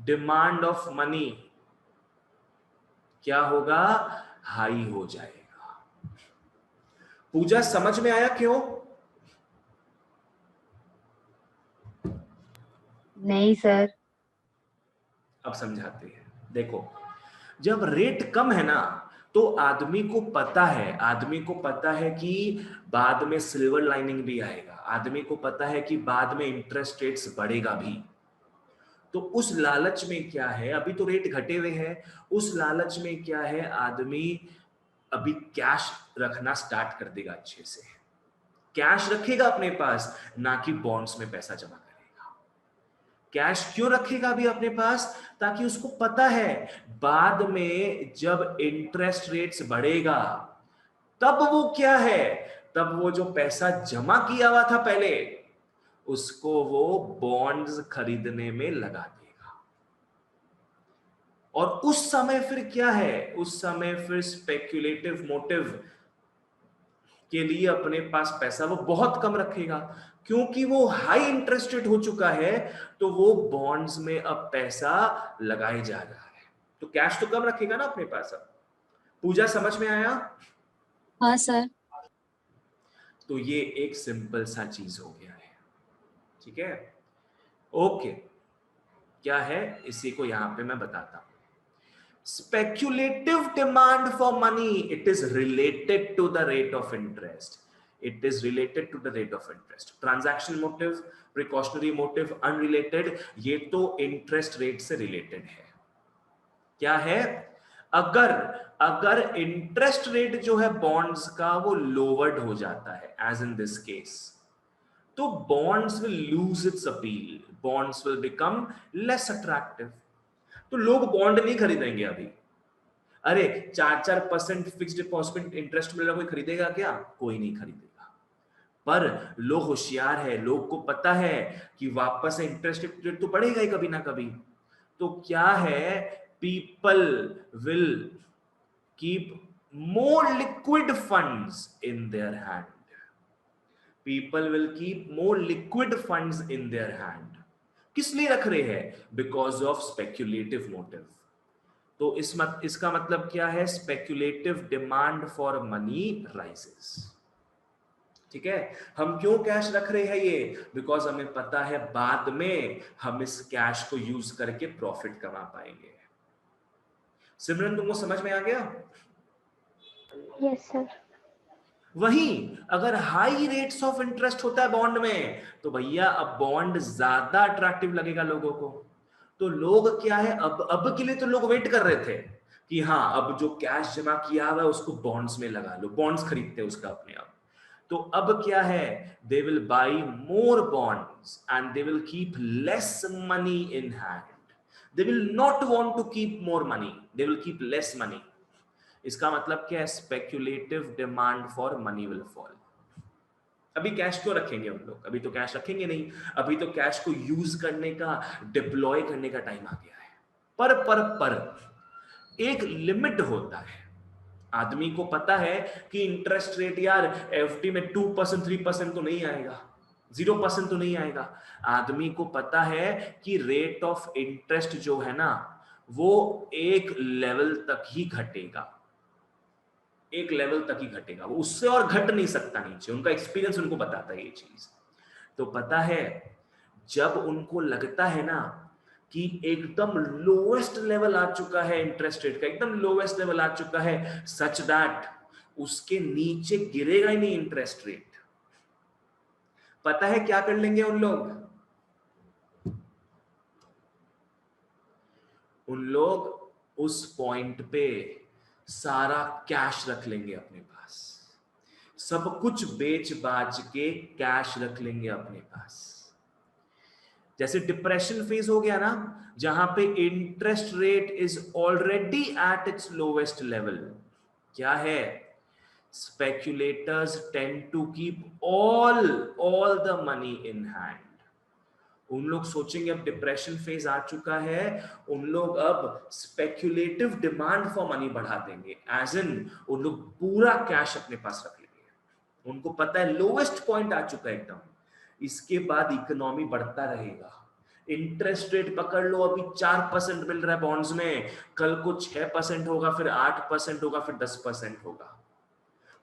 demand of money क्या होगा, हाई हो जाएगा। पूजा समझ में आया क्यों? नहीं सर। अब समझाते हैं। देखो, जब रेट कम है ना तो आदमी को पता है कि बाद में सिल्वर लाइनिंग भी आएगा, आदमी को पता है कि बाद में इंटरेस्ट रेट्स बढ़ेगा भी। तो उस लालच में क्या है, अभी तो रेट घटे हुए हैं, उस लालच में क्या है, आदमी अभी कैश रखना स्टार्ट कर देगा, अच्छे से कैश रखेगा अपने पास, ना कि बॉन्ड्स में पैसा जमा करेगा। कैश क्यों रखेगा अभी अपने पास? ताकि उसको पता है बाद में जब इंटरेस्ट रेट्स बढ़ेगा तब वो क्या है, तब वो जो पैसा जमा किया हुआ था पहले उसको वो बॉन्ड्स खरीदने में लगा देगा। और उस समय फिर क्या है, उस समय फिर स्पेक्युलेटिव मोटिव के लिए अपने पास पैसा वो बहुत कम रखेगा, क्योंकि वो हाई इंटरेस्ट रेट हो चुका है, तो वो बॉन्ड्स में अब पैसा लगाए जा रहा है, तो कैश तो कम रखेगा ना अपने पास। अब पूजा समझ में आया? हाँ सर। तो ये एक सिंपल सा चीज हो गया है, ठीक है? ओके, क्या है इसी को यहां पे मैं बताता हूं। Speculative demand for money, it is related to the rate of interest. It is related to the rate of interest. Transaction motive, precautionary motive, unrelated, ये तो interest rate से related है। क्या है? अगर इंटरेस्ट रेट जो है बॉन्ड्स का वो लोवर्ड हो जाता है, एज इन दिस केस, तो bonds will lose its appeal, bonds will become less attractive. तो लोग बॉन्ड नहीं खरीदेंगे अभी। अरे 4% फिक्स डिपॉजिट इंटरेस्ट मिल रहा, कोई खरीदेगा क्या? कोई नहीं खरीदेगा। पर लोग होशियार है, लोग को पता है कि वापस से इंटरेस्ट रेट तो बढ़ेगा ही कभी ना कभी। तो क्या है, people will keep more liquid funds in their hand. People will keep more liquid funds in their hand. किस लिए रख रहे हैं? Because of speculative motive. तो इसका मतलब क्या है? Speculative demand for money rises. ठीक है? हम क्यों कैश रख रहे हैं ये? बिकॉज हमें पता है बाद में हम इस कैश को यूज करके प्रॉफिट कमा पाएंगे। सिमरन, तुमको समझ में आ गया? Yes sir. वही अगर हाई रेट्स ऑफ इंटरेस्ट होता है बॉन्ड में, तो भैया अब बॉन्ड ज्यादा अट्रैक्टिव लगेगा लोगों को। तो लोग क्या है, अब के लिए तो लोग वेट कर रहे थे कि हाँ अब जो कैश जमा किया हुआ है उसको बॉन्ड्स में लगा लो, बॉन्ड्स खरीदते हैं उसका अपने आप। तो अब क्या है, they will buy more bonds and they will keep less money in hand. They will not want to keep more money, they will keep less money. इसका मतलब क्या है? Speculative demand for money will fall. अभी कैश क्यों रखेंगे हम लोग? अभी तो कैश रखेंगे नहीं, अभी तो कैश को यूज करने का, डिप्लॉय करने का टाइम आ गया है। पर एक लिमिट होता है। आदमी को पता है कि इंटरेस्ट रेट यार एफडी में 2% 3% तो नहीं आएगा, 0% तो नहीं आएगा। आदमी को पता है कि रेट ऑफ इंटरेस्ट जो है ना वो एक लेवल तक ही घटेगा, एक लेवल तक ही घटेगा, वो उससे और घट नहीं सकता नीचे। उनका एक्सपीरियंस उनको बताता है ये चीज। तो पता है जब उनको लगता है ना कि एकदम लोएस्ट लेवल आ चुका है इंटरेस्ट रेट का, एकदम लोएस्ट लेवल आ चुका है, सच दैट उसके नीचे गिरेगा ही नहीं इंटरेस्ट रेट, पता है क्या कर लेंगे उन लोग? उन लोग उस पॉइंट पे सारा कैश रख लेंगे अपने पास, सब कुछ बेच बाच के कैश रख लेंगे अपने पास। जैसे डिप्रेशन फेज हो गया ना, जहां पे interest rate is already at its lowest level, क्या है? Speculators tend to keep all the money in hand. उन लोग सोचेंगे अब डिप्रेशन फेज आ चुका है, उन लोग अब स्पेक्युलेटिव डिमांड फॉर मनी बढ़ा देंगे, एज इन उन लोग पूरा कैश अपने पास रख लेंगे। उनको पता है लोवेस्ट पॉइंट आ चुका है एकदम, इसके बाद इकोनॉमी बढ़ता रहेगा, इंटरेस्ट रेट पकड़ लो, अभी 4% मिल रहा है बॉन्ड्स में, कल को 6% होगा, फिर 8% होगा, फिर 10% होगा।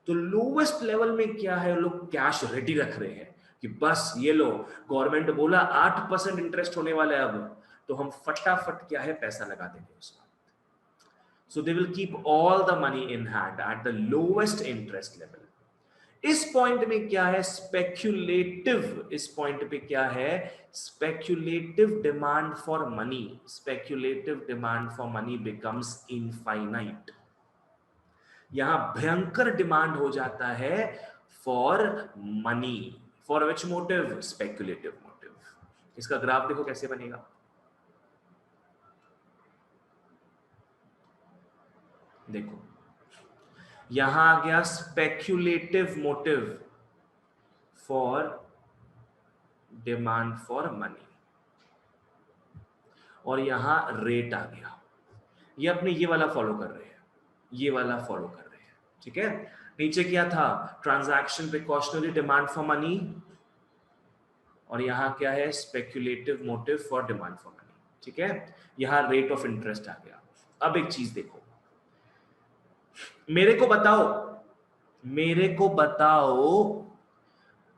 तो लोवेस्ट लेवल में क्या है, लोग कैश रेडी रख रहे हैं कि बस ये लो, गवर्नमेंट बोला 8% इंटरेस्ट होने वाला है अब, तो हम फटाफट क्या है पैसा लगा देंगे उसमें। So they will keep all the money in hand at the lowest interest level. इस पॉइंट में क्या है, स्पेक्यूलेटिव, इस पॉइंट पे क्या है, speculative demand for money, speculative demand for money becomes infinite. यहां भयंकर डिमांड हो जाता है for money, for which motive, speculative motive. इसका ग्राफ देखो कैसे बनेगा, देखो यहां आ गया speculative motive for demand for money, और यहां रेट आ गया। ये अपने ये वाला फॉलो कर रहे हैं, ये वाला फॉलो कर रहे हैं, ठीक है। नीचे क्या था, transaction precautionary demand for money, और यहां क्या है, speculative motive for demand for money, ठीक है। यहां रेट ऑफ इंटरेस्ट आ गया। अब एक चीज देखो, मेरे को बताओ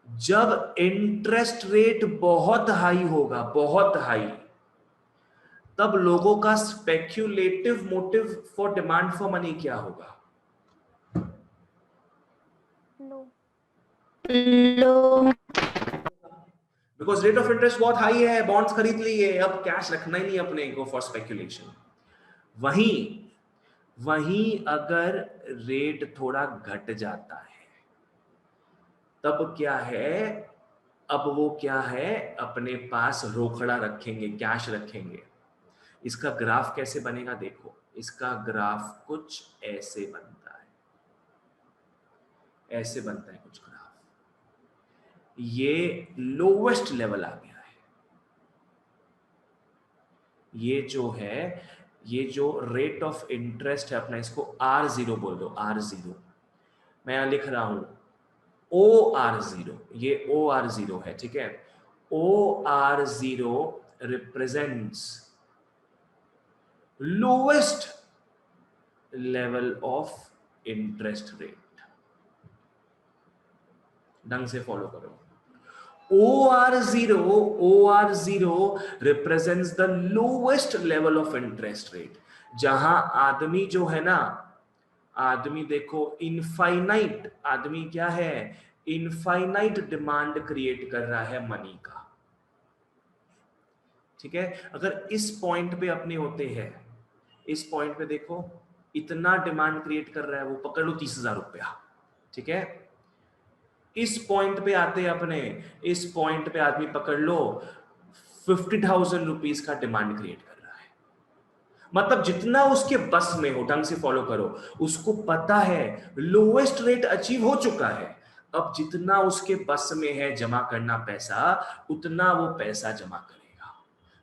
जब इंटरेस्ट रेट बहुत हाई होगा, बहुत हाई, तब लोगों का speculative motive for demand for money क्या होगा? लो। बिकॉज रेट ऑफ इंटरेस्ट बहुत हाई है, बॉन्ड्स खरीद लिए, अब कैश रखना ही नहीं अपने को फॉर स्पेक्यूलेशन। वहीं अगर रेट थोड़ा घट जाता है, तब क्या है, अब वो क्या है, अपने पास रोकड़ा रखेंगे, कैश रखेंगे। इसका ग्राफ कैसे बनेगा देखो, इसका ग्राफ कुछ ऐसे बनता है, ऐसे बनता है कुछ ग्राफ। ये लोवेस्ट लेवल आ गया है, ये जो है, ये जो रेट ऑफ इंटरेस्ट है अपना, इसको R0 बोल दो, R0। मैं यहां लिख रहा हूं OR0, ये OR0 है, ठीक है। OR0 represents lowest level of interest rate. ढंग से फॉलो करो। OR0 represents the lowest level of interest rate, जहां आदमी जो है ना, आदमी देखो इनफाइनाइट, आदमी क्या है, इनफाइनाइट डिमांड क्रिएट कर रहा है मनी का, ठीक है। अगर इस पॉइंट पे अपने होते हैं, इस पॉइंट पे देखो इतना डिमांड क्रिएट कर रहा है वो, पकड़ लो 30,000 रुपया, ठीक है। इस पॉइंट पे आते हैं अपने, इस पॉइंट पे आदमी पकड़ लो 50,000 रुपीज का डिमांड क्रिएट कर रहा है। मतलब जितना उसके बस में हो, ढंग से फॉलो करो, उसको पता है लोवेस्ट रेट अचीव हो चुका है, अब जितना उसके बस में है जमा करना पैसा, उतना वो पैसा जमा करेगा,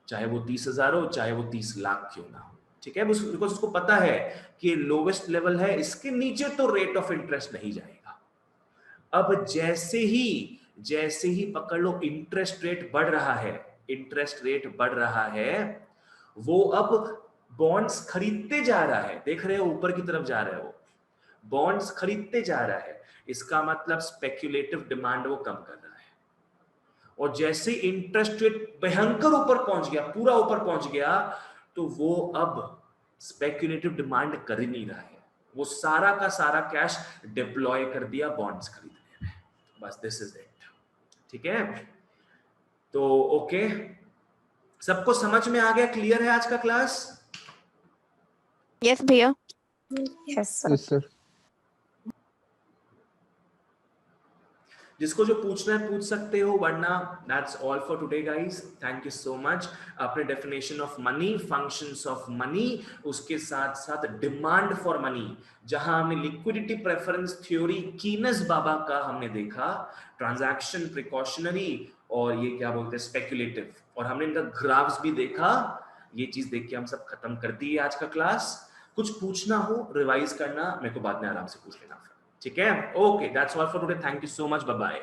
चाहे वो 30,000 हो, चाहे वो 30 लाख क्यों ना हो, ठीक है। बिकॉज उसको पता है कि लोवेस्ट लेवल है, इसके नीचे तो रेट ऑफ इंटरेस्ट नहीं जाएगा। अब जैसे ही पकड़ लो इंटरेस्ट रेट बढ़ रहा है, इंटरेस्ट रेट बढ़ रहा है, वो अब बॉन्ड्स खरीदते जा रहा है, देख रहे हो ऊपर की तरफ जा रहा है, वो बॉन्ड्स खरीदते जा रहा है। इसका मतलब स्पेक्यूलेटिव डिमांड वो कम कर रहा है, और जैसे इंटरेस्ट रेट भयंकर ऊपर पहुंच गया, पूरा ऊपर पहुंच गया, तो वो अब स्पेक्यूलेटिव डिमांड कर ही नहीं रहा है, वो सारा का सारा कैश डिप्लॉय कर दिया बॉन्ड्स खरीदने में, बस दिस इज इट, ठीक है। तो ओके, सबको समझ में आ गया, क्लियर है आज का क्लास? यस भैया। Yes yes sir. जिसको जो पूछना है पूछ सकते हो, वरना that's all for today guys. Thank you so much. अपने definition of money, functions of money, उसके साथ साथ डिमांड फॉर मनी, जहां हमने लिक्विडिटी प्रेफरेंस थ्योरी कीनस बाबा का हमने देखा, ट्रांजैक्शन प्रिकॉशनरी, और ये क्या बोलते हैं स्पेक्यूलेटिव, और हमने इनका ग्राफ्स भी देखा। ये चीज देख के हम सब खत्म कर दिए आज का क्लास। कुछ पूछना हो, रिवाइज करना, मेरे को बाद में आराम से पूछ लेना, ठीक है। Okay, that's all for today, thank you so much, bye bye.